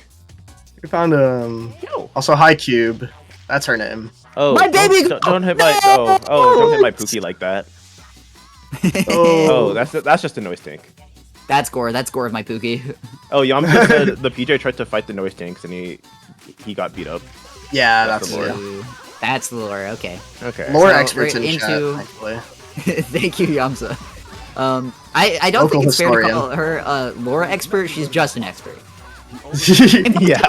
We found Yo. also High Cube. That's her name. Oh, My baby- Don't hit my don't hit my Pookie like that. Oh, that's just a noise tank. That's gore. That's gore of my Pookie. Oh, Yamcha said the PJ tried to fight the noise tanks and he got beat up. Yeah, That's that's the lore. yeah. Ooh, that's the lore. Okay. Okay. Lore So experts we're in into- chat. Thankfully. Thank you, Yamza. I don't Local think it's fair to historian. call her a lore expert. She's just an expert. Yeah.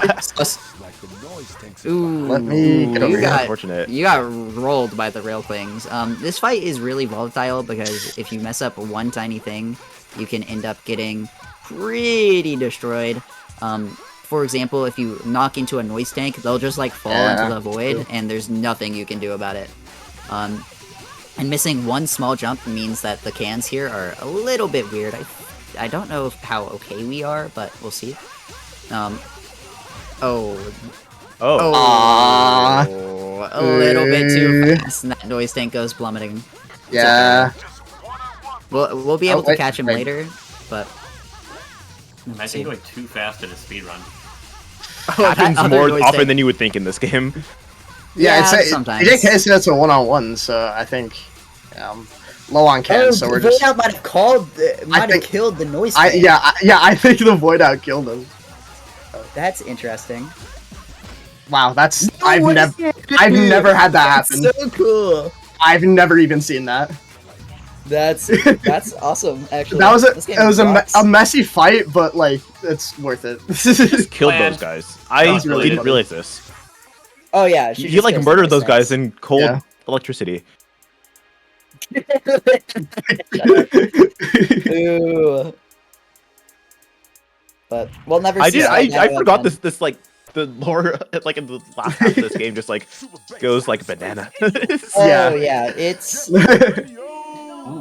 Ooh, Let me get over you here. got Unfortunate. you got rolled by the rail things. This fight is really volatile because if you mess up one tiny thing, you can end up getting pretty destroyed. For example, if you knock into a noise tank, they'll just like fall Yeah. into the void, and there's nothing you can do about it. And missing one small jump means that the cans here are a little bit weird. I don't know how okay we are, but we'll see. Oh. Aww. A little bit too fast, and that noise tank goes plummeting. Yeah. We'll be able wait, to catch him wait. later, but Imagine going too fast in a speedrun. Happens other more noise often tank. than you would think in this game. Yeah, it's sometimes. JK said it's a one-on-one, so I think low on cans. so we're just. might have called, might have killed the noise I think the void out killed him. That's interesting. Wow, that's I've never had that happen. So cool. I've never even seen that. That's awesome. Actually, That was This game rocks. a messy fight, but like it's worth it. Just killed Planned. those guys. I was really didn't funny. realize this. Oh yeah, she You just like kills murdered those things. guys in cold Yeah. electricity. Ooh. But we'll never I see did. that I now forgot again. this like the lore like in the last half of this game just like goes like banana. Oh Yeah. yeah, it's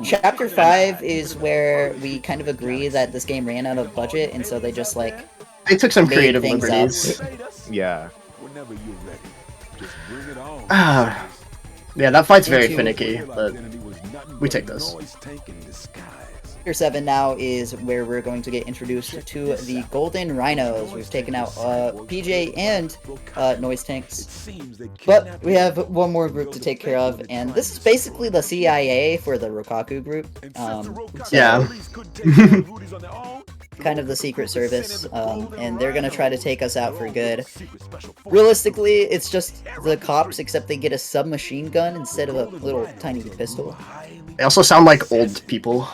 Chapter 5 is where we kind of agree that this game ran out of budget, and so they just like They took some made creative things up. liberties. Yeah. Whenever you're ready, just bring it on. Ah. Yeah, that fight's very Into- finicky, but we take this. Chapter 7 now is where we're going to get introduced to the Golden Rhinos. We've taken out PJ and Noise Tanks, but we have one more group to take care of, and this is basically the CIA for the Rokaku group. Yeah. Kind of the Secret Service, and they're gonna try to take us out for good. Realistically, it's just the cops, except they get a submachine gun instead of a little tiny pistol. They also sound like old people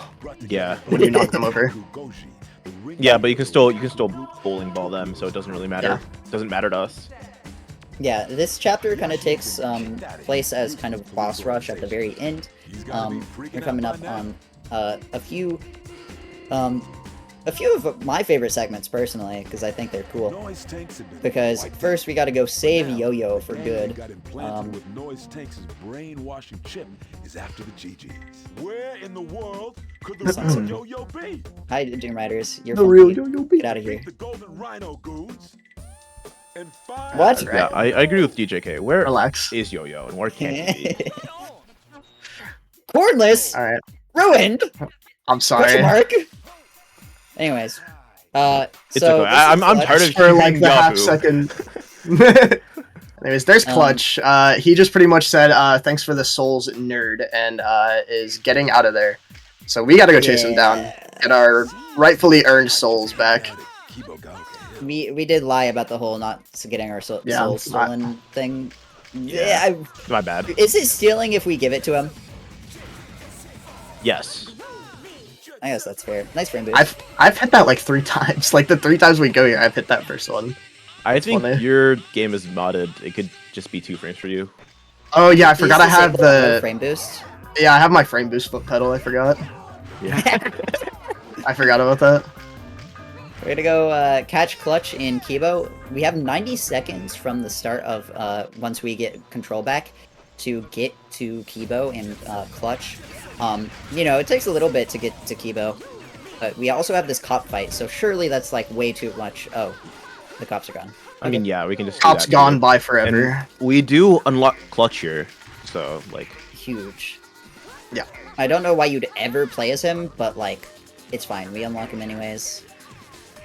Yeah. when you knock them over. Yeah, but you can still bowling ball them, so it doesn't really matter. Doesn't matter to us. Yeah, this chapter kind of takes place as kind of boss rush at the very end. We're coming up on a few of my favorite segments personally, because I think they're cool. Because first we got to go save Yo-Yo for good. With Noise Tanks' brainwashing chip is after the GGs. Where in the world could the Sounds real Yo-Yo be? Hi, Doom Riders. You're The funky. real Yo-Yo Get out of here. The Golden Rhino goons. And five. What? Yeah, I agree with DJK. Where Relax. is Yo-Yo and where can't he be? Cornless! All right. Ruined! I'm Question sorry. mark? Anyways. It's so okay. this I'm is tired of For like hearing the half Yahoo. second. Anyways, there's Clutch. He just pretty much said, "Thanks for the souls, nerd," and is getting out of there. So we gotta go chase him down, get our rightfully earned souls back. We did lie about the whole not getting our Yeah, souls stolen thing. Yeah. Yeah, My bad. is it stealing if we give it to him? Yes. I guess that's fair. Nice frame boost. I've hit that like 3 times. Like the 3 times we go here, I've hit that first one. I think funny. your game is modded. It could just be 2 frames for you. Oh yeah, I Is forgot I have disabled no the frame boost. I have my frame boost foot pedal. I forgot. Yeah. I forgot about that. We're gonna go catch Clutch in Kibo. We have 90 seconds from the start of once we get control back to get to Kibo and Clutch. You know, it takes a little bit to get to Kibo, but we also have this cop fight, so surely that's like way too much. Oh, the cops are gone. I mean, yeah, we can just. do Cop's that gone too. by And forever. we do unlock Clutch here, so like. Huge. Yeah. I don't know why you'd ever play as him, but like, it's fine. We unlock him anyways.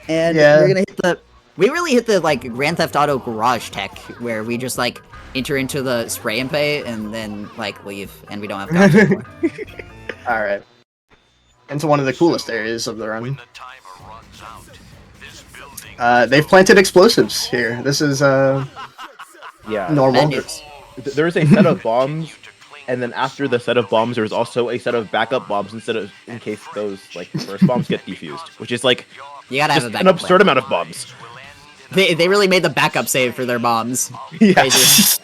And Yeah. we're gonna hit the. We really hit the like Grand Theft Auto garage tech where we just like enter into the spray and pay and then like leave, and we don't have cops anymore. All right. Into one of the coolest areas of the run. They've planted explosives here. This is Yeah. normal. Menus. There's a set of bombs, and then after the set of bombs, there's also a set of backup bombs in case those like first bombs get defused, which is like You gotta have just a an backup absurd amount of bombs. plan. They really made the backup save for their bombs. Yeah. Crazy.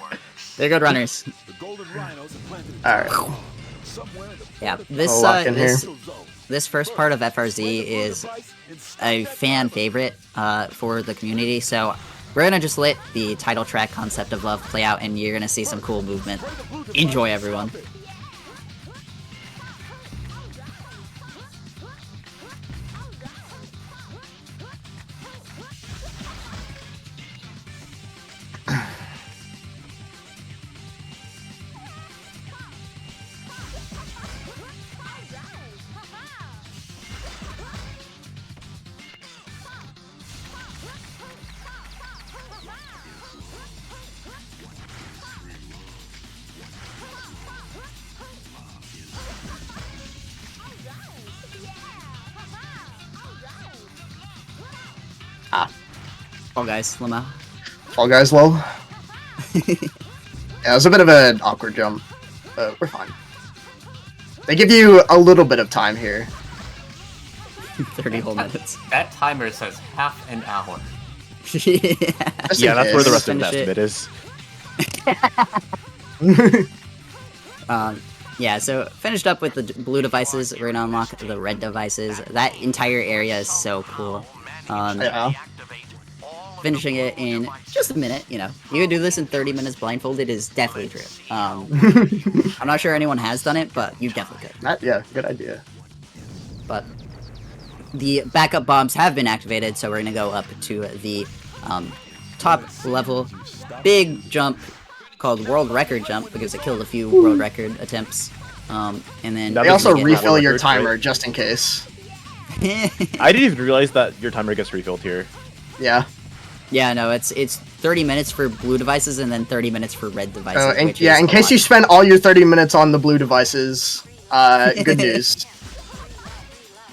They're good runners. The Golden Rhinos have planted All right. somewhere in the Yeah, this I'll walk in this, here. this first part of FRZ is a fan favorite for the community, so we're gonna just let the title track Concept of Love play out, and you're gonna see some cool movement. Enjoy, everyone. Oh, guys, Lama. Fall Guys low. Yeah, it was a bit of an awkward jump, but we're fine. They give you a little bit of time here. 30 whole minutes. That timer says half an hour. Just in Yeah, that's where the case. rest of the Finish estimate is. Yeah, so finished up with the blue devices. We're gonna unlock the red devices. That entire area is so cool. Yeah. Finishing it in just a minute, you know. You could do this in 30 minutes blindfolded is definitely true. I'm not sure anyone has done it, but you definitely could. Yeah, good idea. But the backup bombs have been activated, so we're gonna go up to the top level. Big jump called world record jump because it killed a few world record attempts. And then That They was also a refill your record, timer right? just in case. I didn't even realize that your timer gets refilled here. Yeah. Yeah, no, it's 30 minutes for blue devices and then 30 minutes for red devices. which Yeah, is in a case lot. you spend all your 30 minutes on the blue devices, good news.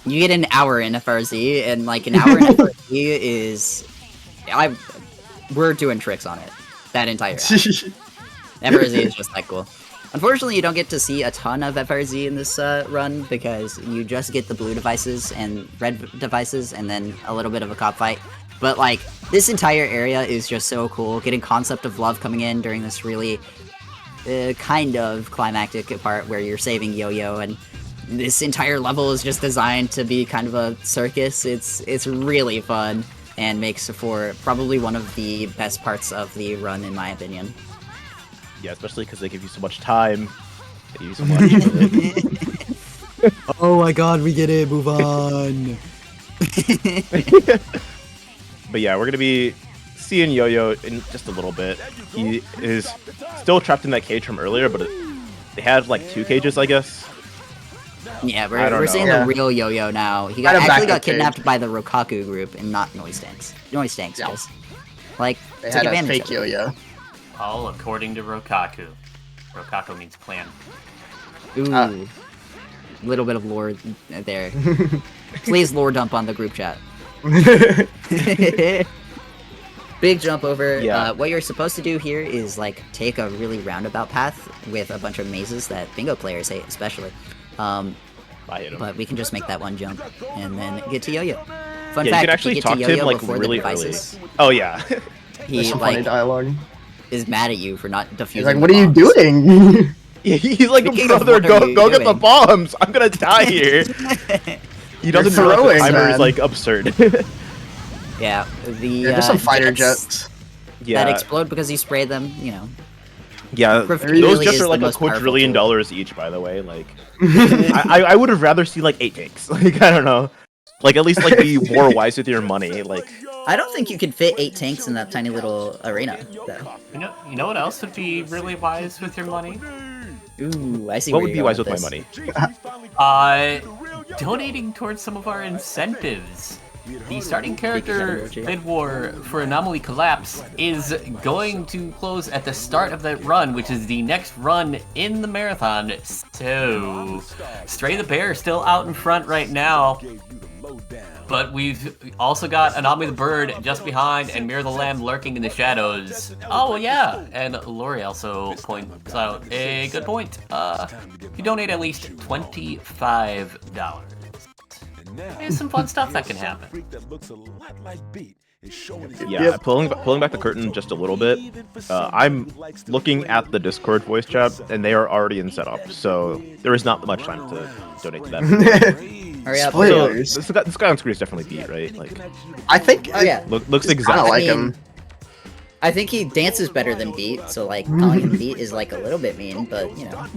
You get an hour in FRZ, and like an hour in FRZ is, we're doing tricks on it. That entire hour. FRZ is just that cool. Unfortunately, you don't get to see a ton of FRZ in this run because you just get the blue devices and red devices, and then a little bit of a cop fight. But like this entire area is just so cool. Getting Concept of Love coming in during this really kind of climactic part where you're saving Yo-Yo, and this entire level is just designed to be kind of a circus. It's really fun and makes for probably one of the best parts of the run in my opinion. Yeah, especially because they give you so much time. They give you so much. Oh my god, we get it. Move on. But yeah, we're gonna be seeing Yo-Yo in just a little bit. He is still trapped in that cage from earlier, but they had like 2 cages, I guess. Yeah, I don't we're know. seeing Yeah. the real Yo-Yo now. He Kind of actually got backup cage. kidnapped by the Rokaku group and not Noise Tanks. Noise Tanks Yeah. just like They took had a advantage fake of it. yo-yo. All according to Rokaku. Rokaku means plan. Ooh, little bit of lore there. Please lore dump on the group chat. Big jump over. Yeah. What you're supposed to do here is like take a really roundabout path with a bunch of mazes that bingo players hate, especially. I hit him. But we can just make that one jump and then get to Yo-Yo. Fun Yeah, fact: you can actually if you talk get to to him Yo-Yo like before really the devices, early. Oh yeah. he There's some funny like dialogue. is mad at you for not defusing. He's like, the "What are you bombs." doing?" Yeah, he's like, Speaking of brother, what are you go get the doing?" bombs. I'm gonna die here. He doesn't know that throwing, the timer is man. like absurd. Yeah, the Yeah, there's some fighter jets. Yeah, that explode because you spray them. You know, yeah. Griff Those really jets is are the like a most powerful quadrillion tool. dollars each, by the way. Like, I would have rather seen like 8 tanks. Like, I don't know. Like, at least like be more wise with your money. Like, I don't think you can fit 8 tanks in that tiny little arena. Though. You know what else would be really wise with your money? Ooh, I see. what where would you're be going wise with my this. money? Donating towards some of our incentives. The starting character emoji. bid war for Anomaly Collapse is going to close at the start of that run, which is the next run in the marathon. So, Stray the Bear still out in front right now. But we've also got Anomaly the Bird just behind and Mirror the Lamb lurking in the shadows. Oh, yeah. And Lori also points out a good point. You donate at least $25. There's some fun stuff that can happen. Yeah, Yep. pulling back the curtain just a little bit. I'm looking at the Discord voice chat, and they are already in setup, so there is not much time to donate to them. Hurry up. So, Spoilers. this guy on screen is definitely beat, right? Like, I think. Oh yeah. looks I exactly don't like I mean, him. I think he dances better than Beat, so like calling him Beat is like a little bit mean, but you know.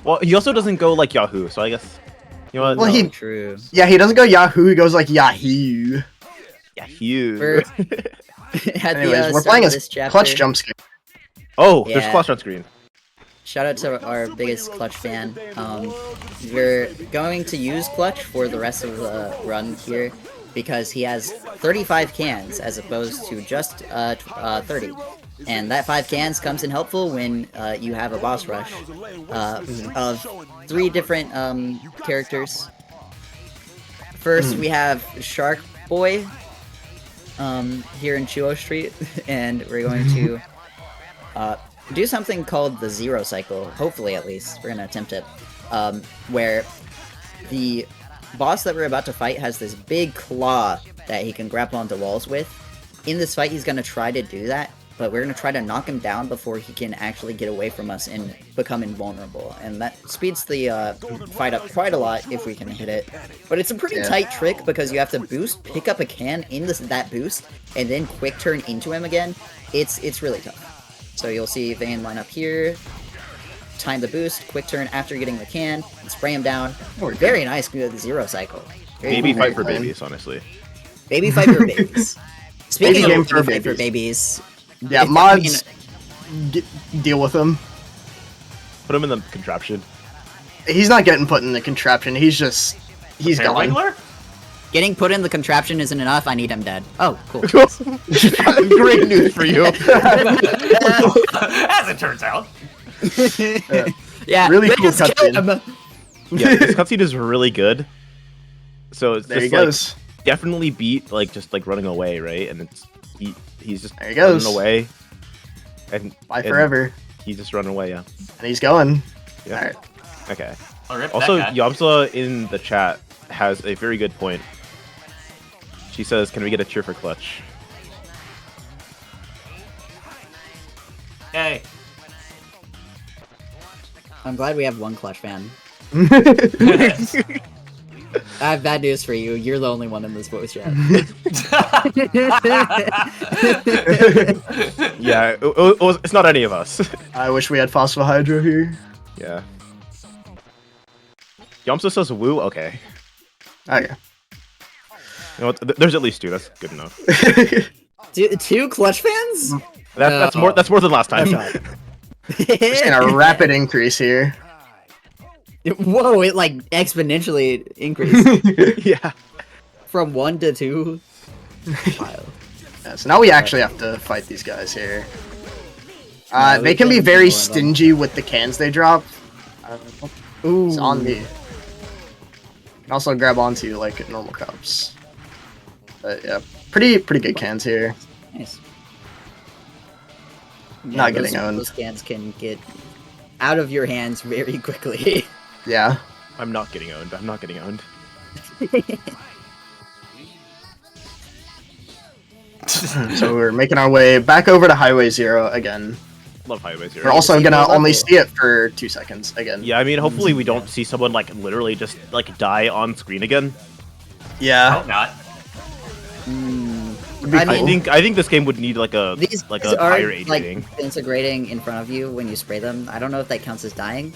Well, he also doesn't go like Yahoo, so I guess you know what? Well, no. he- True. Yeah, he doesn't go Yahoo. He goes like Yahoo. Yahoo. We're- At Anyways, the we're start playing of a this chapter, clutch jump scare. Oh, there's Yeah. Clutch on screen. Shout out to our biggest Clutch fan. We're going to use Clutch for the rest of the run here because he has 35 cans as opposed to just 30. And that 5 cans comes in helpful when you have a boss rush of 3 different characters. First, we have Shark Boy here in Chuo Street, and we're going to do something called the Zero Cycle. Hopefully, at least. We're going to attempt it. where the boss that we're about to fight has this big claw that he can grapple onto walls with. In this fight, he's going to try to do that, but we're going to try to knock him down before he can actually get away from us and become invulnerable. And that speeds the fight up quite a lot if we can hit it. But it's a pretty tight trick because you have to boost, pick up a can in that boost, and then quick turn into him again. It's really tough. So you'll see Vayne line up here, time the boost, quick turn after getting the can, and spray him down. Very nice zero cycle. Baby fight for babies, honestly. Baby fight for babies. Speaking Baby of game for baby fight for babies, Yeah, mods, deal with him. Put him in the contraption. He's not getting put in the contraption. He's going. Getting put in the contraption isn't enough. I need him dead. Oh, cool. Great news for you. As it turns out. Yeah, Really cool let's kill cutscene. him. Yeah, this cutscene is really good. So it's There he just like goes. definitely beat just running away, right? And he's just There he goes. running away. And Bye forever. He's just running away, yeah. And he's going. Yeah. Alright. Okay. I'll rip Also, that guy. Yamsa in the chat has a very good point. She says, "Can we get a cheer for Clutch?" Hey. I'm glad we have one Clutch fan. I have bad news for you. You're the only one in this voice chat. Yeah, it's not any of us. I wish we had Fossil Hydro here. Yeah. Yamsa says woo. Okay. Okay. You know what? There's at least two. That's good enough. Two Clutch fans? That's more. That's more than last time. We're seeing a rapid increase here. Whoa! It like exponentially increased Yeah. from 1 to 2. Wow. Yeah, so now we actually have to fight these guys here. Yeah, They we can be can very do one of them. stingy with the cans they drop. Ooh. It's on me. You can also grab onto like normal cups. But yeah, pretty good cans here. Nice. Not getting owned. Those cans can get out of your hands very quickly. Yeah. I'm not getting owned. I'm not getting owned. So we're making our way back over to Highway 0 again. Love Highway Zero. We're also see gonna more only level. see it for 2 seconds again. Yeah, I mean, hopefully we don't see someone like literally just like die on screen again. Yeah. Hope not. Would be I cool. mean, I think this game would need like a these like guys a are higher age like rating. disintegrating in front of you when you spray them. I don't know if that counts as dying.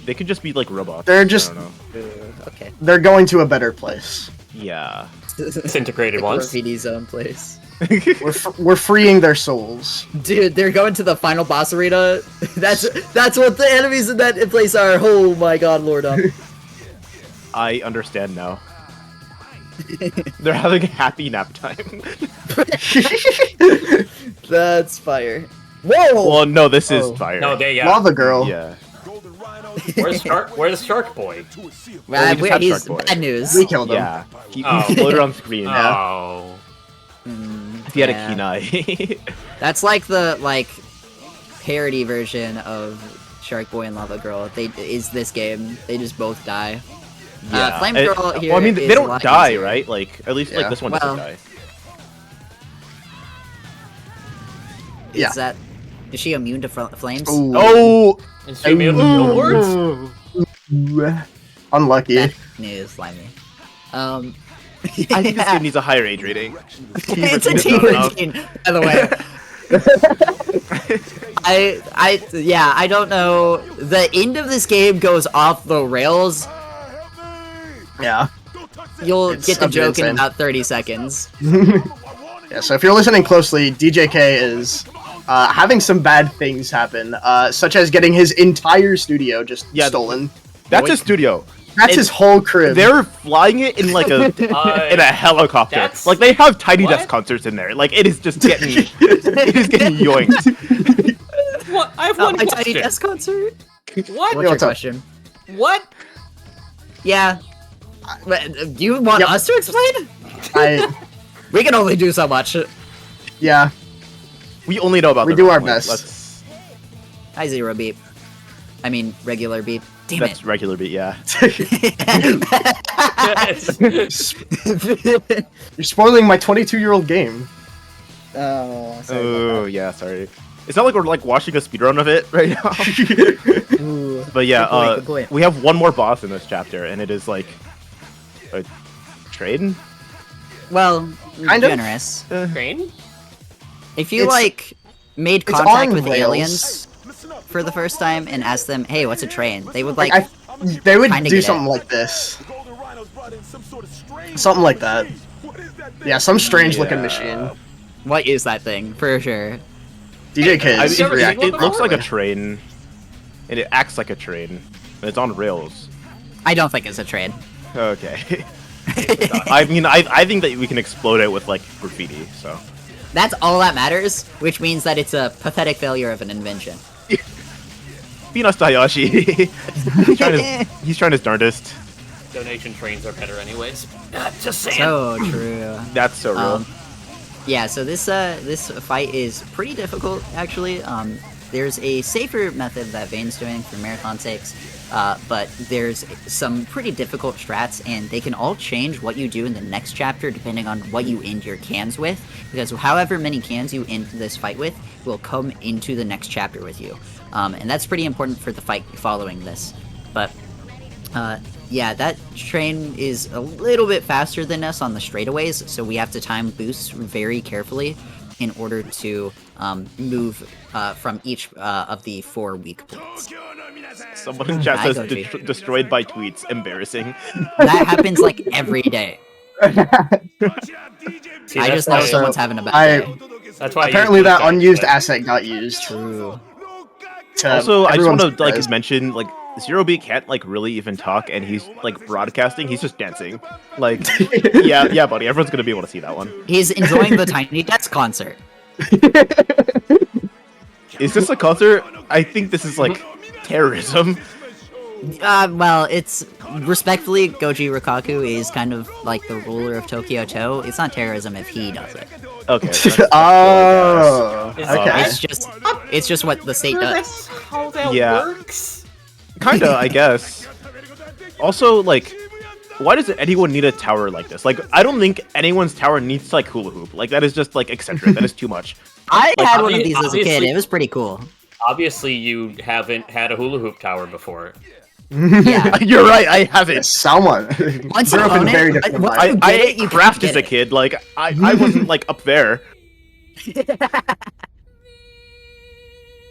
They could just be like robots. They're just- I don't know. Okay. They're going to a better place. Yeah. Disintegrated Like once. RPD zone place. We're freeing their souls. Dude, they're going to the final boss arena. That's what the enemies in that place are. Oh my god, Lord. I understand now. They're having a happy nap time. That's fire. Whoa! Well, no, this is Oh. fire. No, they Lava Girl. Yeah. Golden Rhino Where's Shark Boy? to a sea of Well, we just had he's Shark Boy. bad news. We killed him. Yeah. He Oh. floated on screen. Oh. He had a Yeah. keen eye. That's like the parody version of Shark Boy and Lava Girl. Is this game. They just both die. Flame And- Girl here well, I mean, is they a don't lot die, easier. right? Like, at least Yeah. like this one Well- doesn't die. Yeah. Is she immune to flames? Ooh. Oh, Is she immune to billboards? Unlucky. Bad news, Slimy. I think this game needs a higher age rating. It's a T14 is not T14, by the way. I don't know. The end of this game goes off the rails. Yeah. You'll It's get the a bit joke in insane. about 30 seconds. Yeah, so if you're listening closely, DJK is having some bad things happen, such as getting his entire studio just stolen. That's his studio. That's his whole crib. They're flying it in like a in a helicopter. That's- Like they have Tiny What? Desk concerts in there. Like it is just getting it is getting yoinked. What? I have Oh, one my Tiny question. Desk concert? What? What's your what's up? question? What? Yeah. But, do you want Yep. us to explain? We can only do so much. yeah. We only know about We the do our Like, best. let's- Hi, Zero Beep. I mean, regular beat. Damn That's regular beat, yeah. it. You're spoiling my 22-year-old game. Oh, sorry Oh, about yeah, sorry. It's not like we're like watching a speedrun of it right now. that. Ooh. But yeah, Good point, good point. we have one more boss in this chapter, and it is like a trade. Well, Kind of. generous. Train? If you It's- like made it's contact on with rails. aliens for the first time and asked them, "Hey, what's a train?" They would like, They would Kinda do get something it. like this. Something like that. Yeah, some strange-looking Yeah. machine. "What is that thing?" For sure. DJ Kids I mean, never seen reacted. one it looks like a properly. train, and it acts like a train, and it's on rails. I don't think it's a train. Okay. I mean, I think that we can explode it with like graffiti. So That's all that matters, which means that it's a pathetic failure of an invention. Peanuts Tayashi. he's trying his darndest. Donation trains are better anyways. Just saying. So true. That's so real. Yeah, so this fight is pretty difficult actually. There's a safer method that Vane's doing for marathon sakes, but there's some pretty difficult strats, and they can all change what you do in the next chapter depending on what you end your cans with, because however many cans you end this fight with will come into the next chapter with you. And that's pretty important for the fight following this. But yeah, that train is a little bit faster than us on the straightaways, so we have to time boosts very carefully in order to move from each of the 4 weak points. Someone in chat I says got you. destroyed by tweets. Embarrassing. That happens like every day. See, I that's just know why- someone's having a bad day. That's why I Apparently use that blue unused text, asset got used. True. To Also, I just everyone's want to like surprise. mention like Zero B can't like really even talk, and he's like broadcasting. He's just dancing. Like, yeah, buddy. Everyone's gonna be able to see that one. He's enjoying the Tiny Desk concert. Is this a concert? I think this is like terrorism. Well, it's respectfully, Goji Rikaku is kind of like the ruler of Tokyo To. It's not terrorism if he does it. Okay. that's Oh, Is okay. that- It's just what the state does. That's how that Yeah. works. Kinda, I guess. Also, like, why does anyone need a tower like this? Like, I don't think anyone's tower needs to, like hula hoop. Like, that is just like eccentric. That is too much. I Like, had one of these as a kid. obviously- It was pretty cool. Obviously, you haven't had a hula hoop tower before. Yeah. You're right. I haven't. Someone. Once you Grew up in own a very it, different once environment. you I get it, ate you craft can as a get it. kid. Like, I wasn't like up there.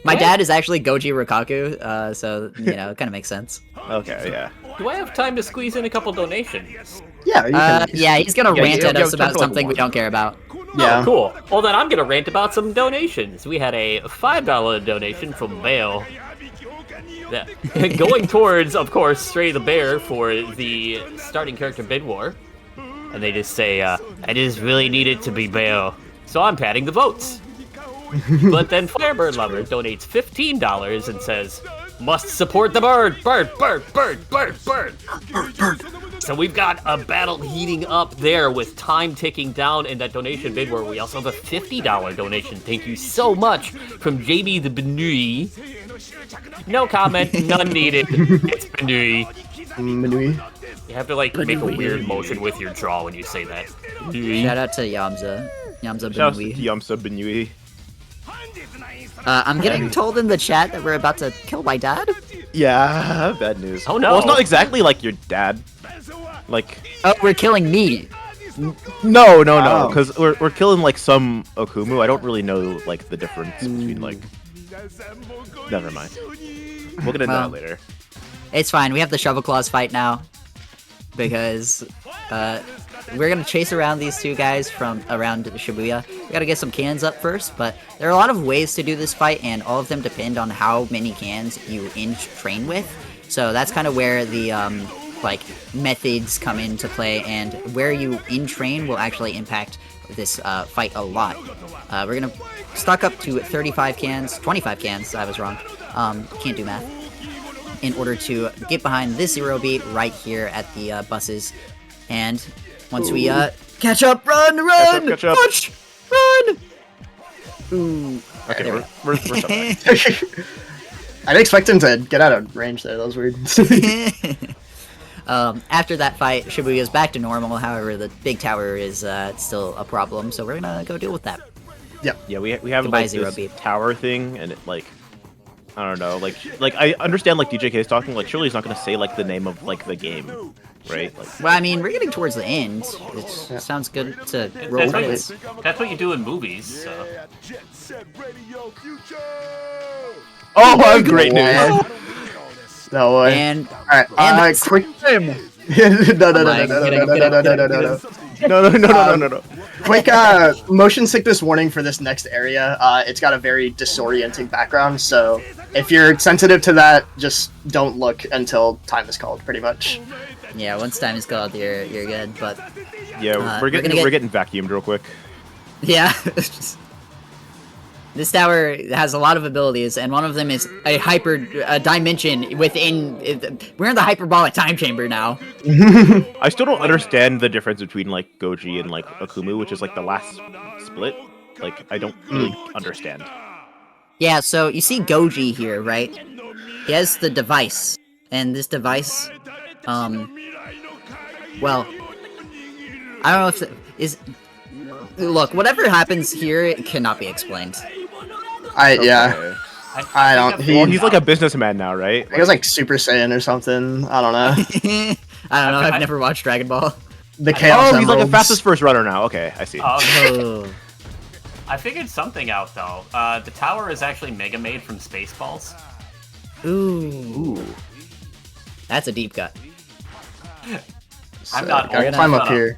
My dad is actually Goji Rikaku, so you know, it kind of makes sense. Okay, yeah. Do I have time to squeeze in a couple donations? Yeah, you can. Yeah, he's gonna Yeah, rant you at have us time about for, like, something we one. don't care about. Yeah. Oh, cool. Well, then I'm gonna rant about some donations. We had a $5 donation from Bale. That, going towards, of course, Stray the Bear for the starting character Bid War. And they just say, I just really need it to be Bale. So I'm padding the votes. But then Firebird Lover donates $15 and says, must support the bird, bird, bird, bird, bird, bird. So we've got a battle heating up there with time ticking down in that donation bid where we also have a $50 donation. Thank you so much from JB the Benui. No comment, none needed. It's Benui. Manui. You have to like make a weird motion with your jaw when you say that. Benui. Shout out to Yamza. Yamza Shout out to Benui. Yamsa Benui. I'm getting told in the chat that we're about to kill my dad. Yeah, bad news. Oh, no. Well, it's not exactly like your dad. Like, Oh, we're killing me. no, Oh. because we're killing like some Okumu. I don't really know like the difference between like. Never mind. We'll get into Well. that later. It's fine. We have the shovel claws fight now because we're gonna chase around these two guys from around Shibuya. We gotta get some cans up first, but there are a lot of ways to do this fight, and all of them depend on how many cans you train with. So that's kind of where the like methods come into play, and where you train will actually impact this fight a lot. We're gonna stock up to 35 cans, 25 cans. I was wrong. Can't do math. In order to get behind this zero beat right here at the buses, and once we catch up, run, Catch up. push, run. Ooh. Okay, There we we're go. coming. I didn't expect him to get out of range there. That was weird. After that fight, Shibuya's back to normal. However, the big tower is still a problem, so we're gonna go deal with that. Yeah, we have Goodbye, like Zero this Beep. tower thing, and it like I don't know, like I understand like DJK is talking, like surely he's not gonna say like the name of like the game, right? Like Well, I mean, we're getting towards the end. It sounds good to roll That's with. that's what you do in movies. So. Yeah, Jet Set Radio Future. oh, I have great Wow. news. I don't need all this. No way. And Alright, and quick. no, no, No. Quick motion sickness warning for this next area. It's got a very disorienting background, so if you're sensitive to that, just don't look until time is called, pretty much. yeah, once time is called, you're good. But Yeah, we're gonna get- we're getting vacuumed real quick. yeah, this tower has a lot of abilities, and one of them is a hyper dimension within. We're in the hyperbolic time chamber now. I still don't understand the difference between like Goji and like Akumu, which is like the last split. Like I don't really understand. Yeah, so you see Goji here, right? He has the device, and this device, well, I don't know if it is. Look, whatever happens here, it cannot be explained. Yeah, Okay. I don't. Well, he's like a businessman now, right? I think it was like Super Saiyan or something. I don't know. I don't know. I've never watched Dragon Ball. The Chaos Oh, he's like the Emeralds. fastest first runner now. Okay, I see. Oh. I figured something out though. The tower is actually Mega made from Spaceballs. Ooh. That's a deep cut. So, I'm not gotta old, climb shut up up. here.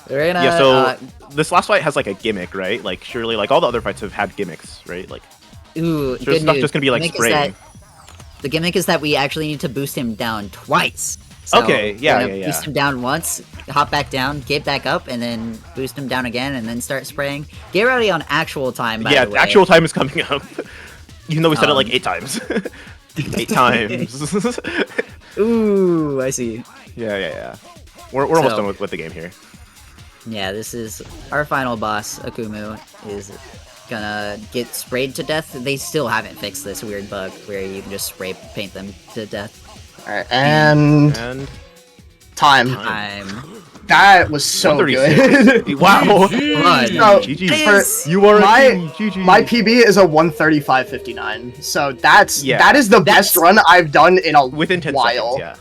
We're gonna. Yeah, so this last fight has like a gimmick, right? Like surely, like all the other fights have had gimmicks, right? Like ooh, there's good stuff news. just gonna be like Gimmick is spraying. the gimmick is that we actually need to boost him down twice. So Okay, yeah, we're gonna yeah. Boost him down once, hop back down, get back up, and then boost him down again, and then start spraying. Get ready on actual time, by Yeah, the way. actual time is coming up. Even though we said it like Um, 8 times. 8 times. Ooh, I see. Yeah. We're almost So- done with the game here. Yeah, this is our final boss. Akumu is gonna get sprayed to death. They still haven't fixed this weird bug where you can just spray paint them to death. Alright, and And time. That was so good. 136. Wow. No, GG. for- You are a my king. GG. my PB is a 135.59, so Yeah. that is the best run I've done in a Within 10 while. seconds, yeah.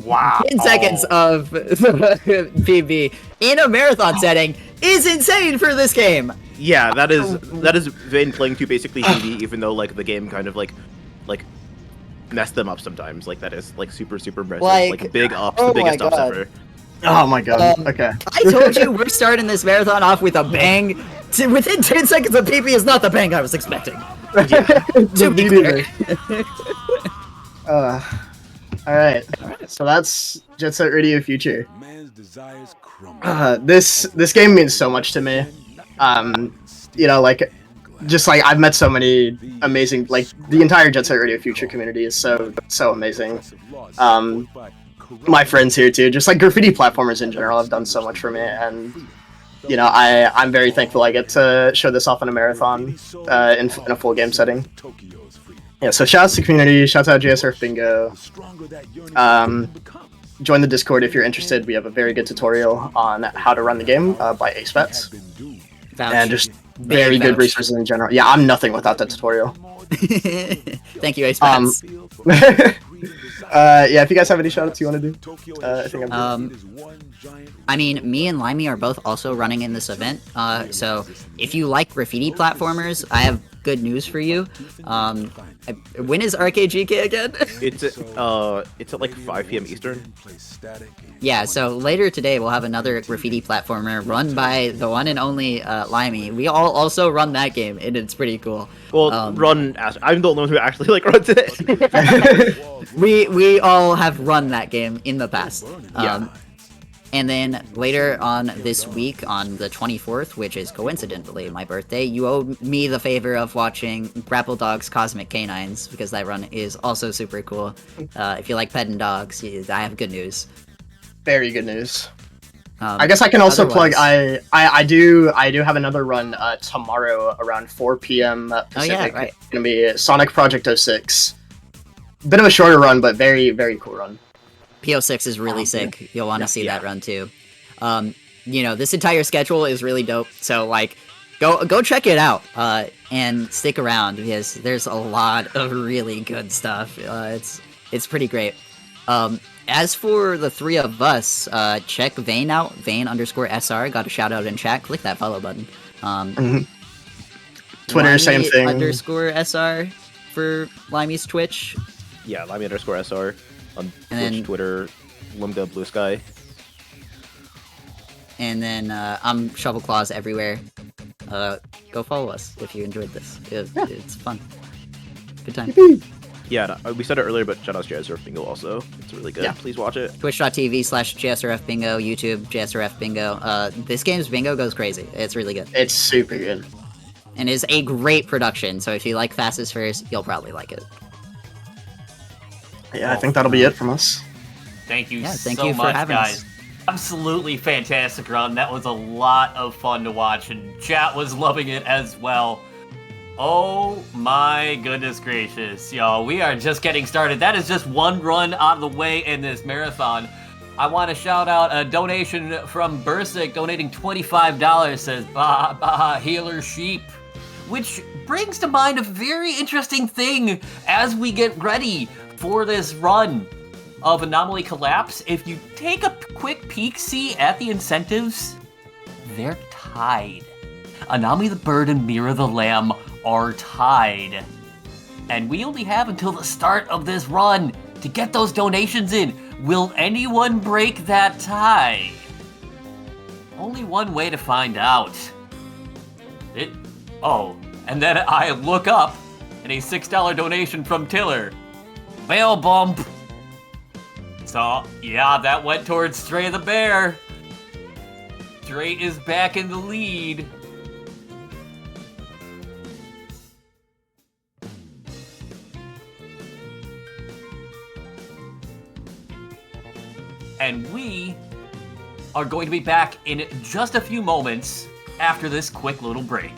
Wow. 10 seconds of PB in a marathon setting is insane for this game. Yeah, that is Vayne playing to basically PB, even though like the game kind of like messed them up sometimes. Like that is like super impressive. Like big ups, oh the biggest my ups God. ever. Oh my god. Okay. I told you we're starting this marathon off with a bang. Within 10 seconds of PB is not the bang I was expecting. To be clear. Alright. So that's Jet Set Radio Future. Man's desires crumble. This game means so much to me. You know, like, just like I've met so many amazing, like the entire Jet Set Radio Future community is so amazing. My friends here too, just like graffiti platformers in general, have done so much for me, and you know, I'm very thankful I get to show this off in a marathon, in a full game setting. Yeah, so shout out to the community, shout out JSRF Bingo. Join the Discord if you're interested. We have a very good tutorial on how to run the game by Ace Vets. And just very good resources in general. Yeah, I'm nothing without that tutorial. Thank you, Ace Pats. Yeah, if you guys have any shoutouts you want to do, I think I mean, me and Limey are both also running in this event, so if you like graffiti platformers, I have good news for you. When is RKGK again? It's at like 5 p.m. Eastern. Yeah, so later today we'll have another graffiti platformer run by the one and only Limey. We all also run that game, and it's pretty cool. Well, I'm the only one who actually like runs it. We all have run that game in the past. Yeah. And then later on this week, on the 24th, which is coincidentally my birthday, you owe me the favor of watching Grapple Dog's Cosmic Canines, because that run is also super cool. If you like petting dogs, I have good news. very good news. I guess I can also plug. otherwise- I do have another run tomorrow around 4 p.m. Pacific. yeah, right. It's gonna be Sonic Project 06. Bit of a shorter run, but very very cool run. PO6 is really sick. You'll want to see Yeah. that run too. This entire schedule is really dope. So like, go check it out and stick around because there's a lot of really good stuff. It's pretty great. As for the three of us, check Vane out. Vane_SR got a shout out in chat. Click that follow button. Twitter, same thing. _SR for Limey's Twitch. Yeah, Limey_SR on And Twitch, then- Twitter, Limga, Blue Sky. And then I'm Shovelclaws everywhere. Go follow us if you enjoyed this. It's fun. Good time. Yeah, no, we said it earlier, but shout out to JSRF Bingo also. It's really good. Yeah. Please watch it. Twitch.tv/JSRF Bingo, YouTube JSRF Bingo. This game's bingo goes crazy. It's really good. It's super good. And is a great production, so if you like Fast as Furious, you'll probably like it. Yeah, I think that'll be it from us. Thank you Thank so you for much, having guys. us. Absolutely fantastic run. That was a lot of fun to watch, and chat was loving it as well. Oh my goodness gracious, y'all. We are just getting started. That is just one run out of the way in this marathon. I want to shout out a donation from Bursic donating $25, says, bah, bah, healer sheep. Which brings to mind a very interesting thing as we get ready for this run of Anomaly Collapse. If you take a quick peek-see at the incentives, they're tied. Anomaly the Bird and Mira the Lamb are tied. And we only have until the start of this run to get those donations in. Will anyone break that tie? Only one way to find out. And then I look up and a $6 donation from Tiller. Bail bump. So, yeah, that went towards Stray the Bear. Stray is back in the lead. And we are going to be back in just a few moments after this quick little break.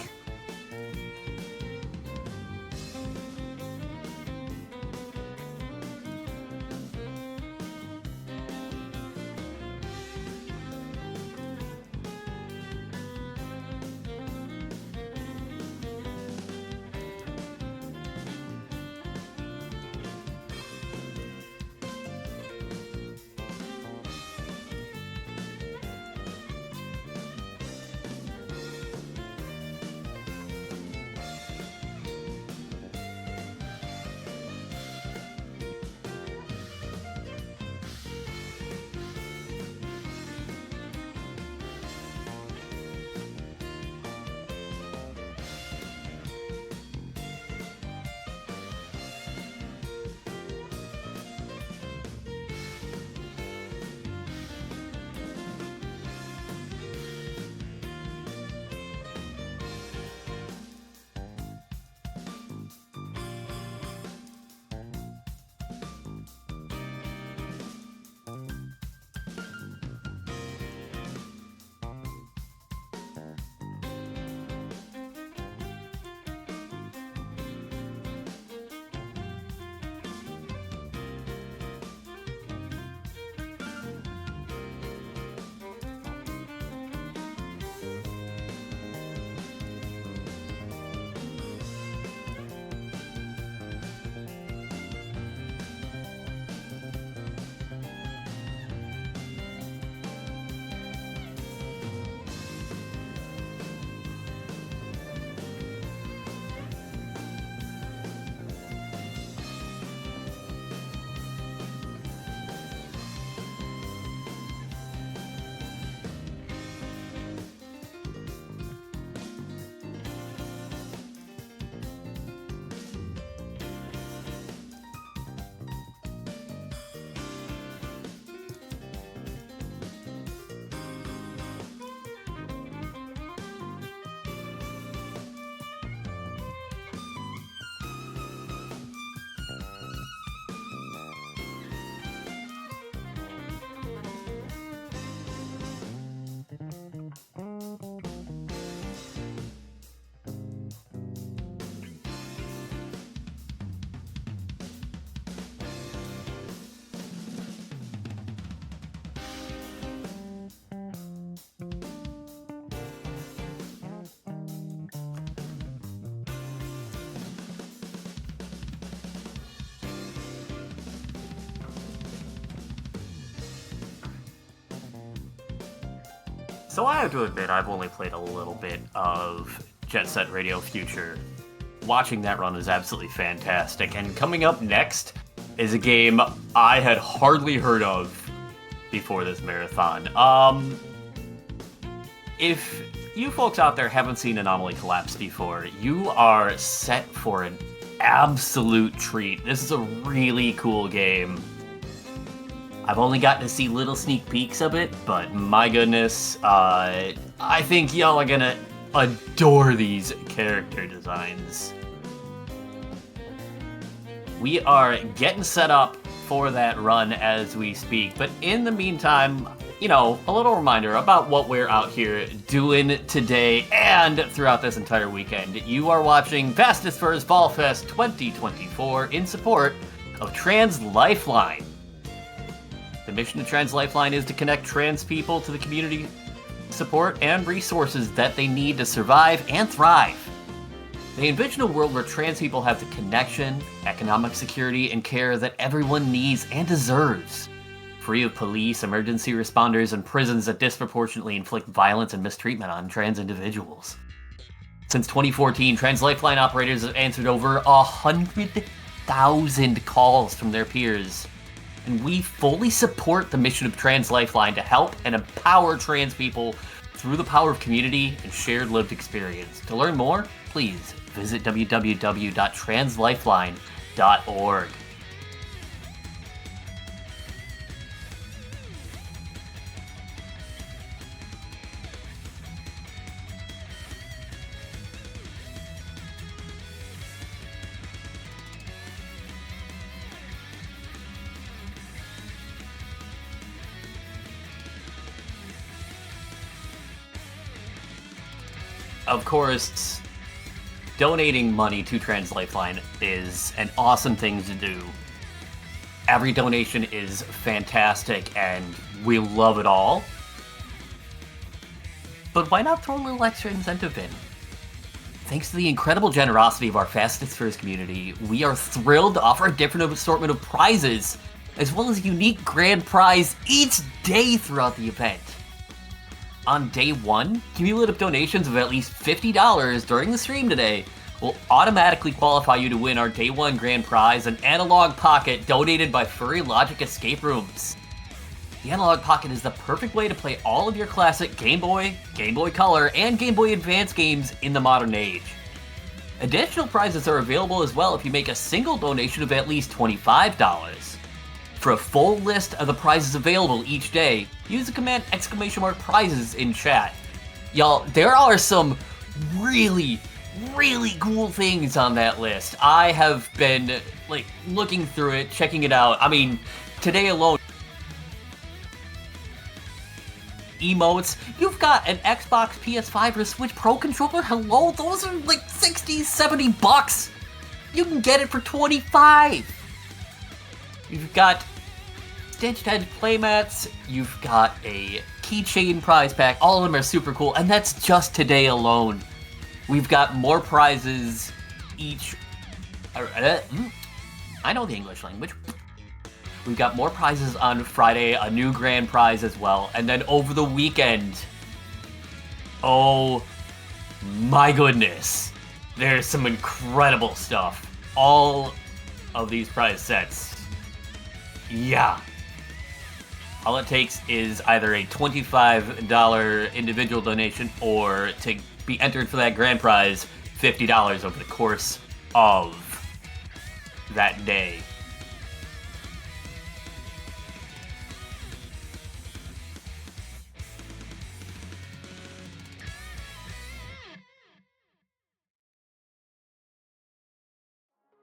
So I have to admit, I've only played a little bit of Jet Set Radio Future. Watching that run is absolutely fantastic. And coming up next is a game I had hardly heard of before this marathon. If you folks out there haven't seen Anomaly Collapse before, you are set for an absolute treat. This is a really cool game. I've only gotten to see little sneak peeks of it, but my goodness, I think y'all are gonna adore these character designs. We are getting set up for that run as we speak, but in the meantime, you know, a little reminder about what we're out here doing today and throughout this entire weekend. You are watching Fastest Furs Fall Fest 2024 in support of Trans Lifeline. The mission of Trans Lifeline is to connect trans people to the community support and resources that they need to survive and thrive. They envision a world where trans people have the connection, economic security, and care that everyone needs and deserves. Free of police, emergency responders, and prisons that disproportionately inflict violence and mistreatment on trans individuals. Since 2014, Trans Lifeline operators have answered over 100,000 calls from their peers. And we fully support the mission of Trans Lifeline to help and empower trans people through the power of community and shared lived experience. To learn more, please visit www.translifeline.org. Of course, donating money to Trans Lifeline is an awesome thing to do. Every donation is fantastic and we love it all. But why not throw a little extra incentive in? Thanks to the incredible generosity of our Fastest Furs community, we are thrilled to offer a different assortment of prizes, as well as a unique grand prize each day throughout the event. On day one, cumulative donations of at least $50 during the stream today will automatically qualify you to win our day one grand prize, an Analog Pocket donated by Furry Logic Escape Rooms. The Analog Pocket is the perfect way to play all of your classic Game Boy, Game Boy Color, and Game Boy Advance games in the modern age. Additional prizes are available as well if you make a single donation of at least $25. For a full list of the prizes available each day, use the command !prizes in chat. Y'all, there are some really cool things on that list. I have been, looking through it, checking it out. I mean, today alone, emotes. You've got an Xbox, PS5, or Switch Pro controller. Hello, those are like $60, $70. You can get it for $25. You've got Stitched Edge playmats. You've got a keychain prize pack. All of them are super cool, and that's just today alone. We've got more prizes each. I know the English language. We've got more prizes on Friday, a new grand prize as well, and then over the weekend, oh my goodness, there's some incredible stuff. All of these prize sets, yeah. All it takes is either a $25 individual donation or to be entered for that grand prize, $50 over the course of that day.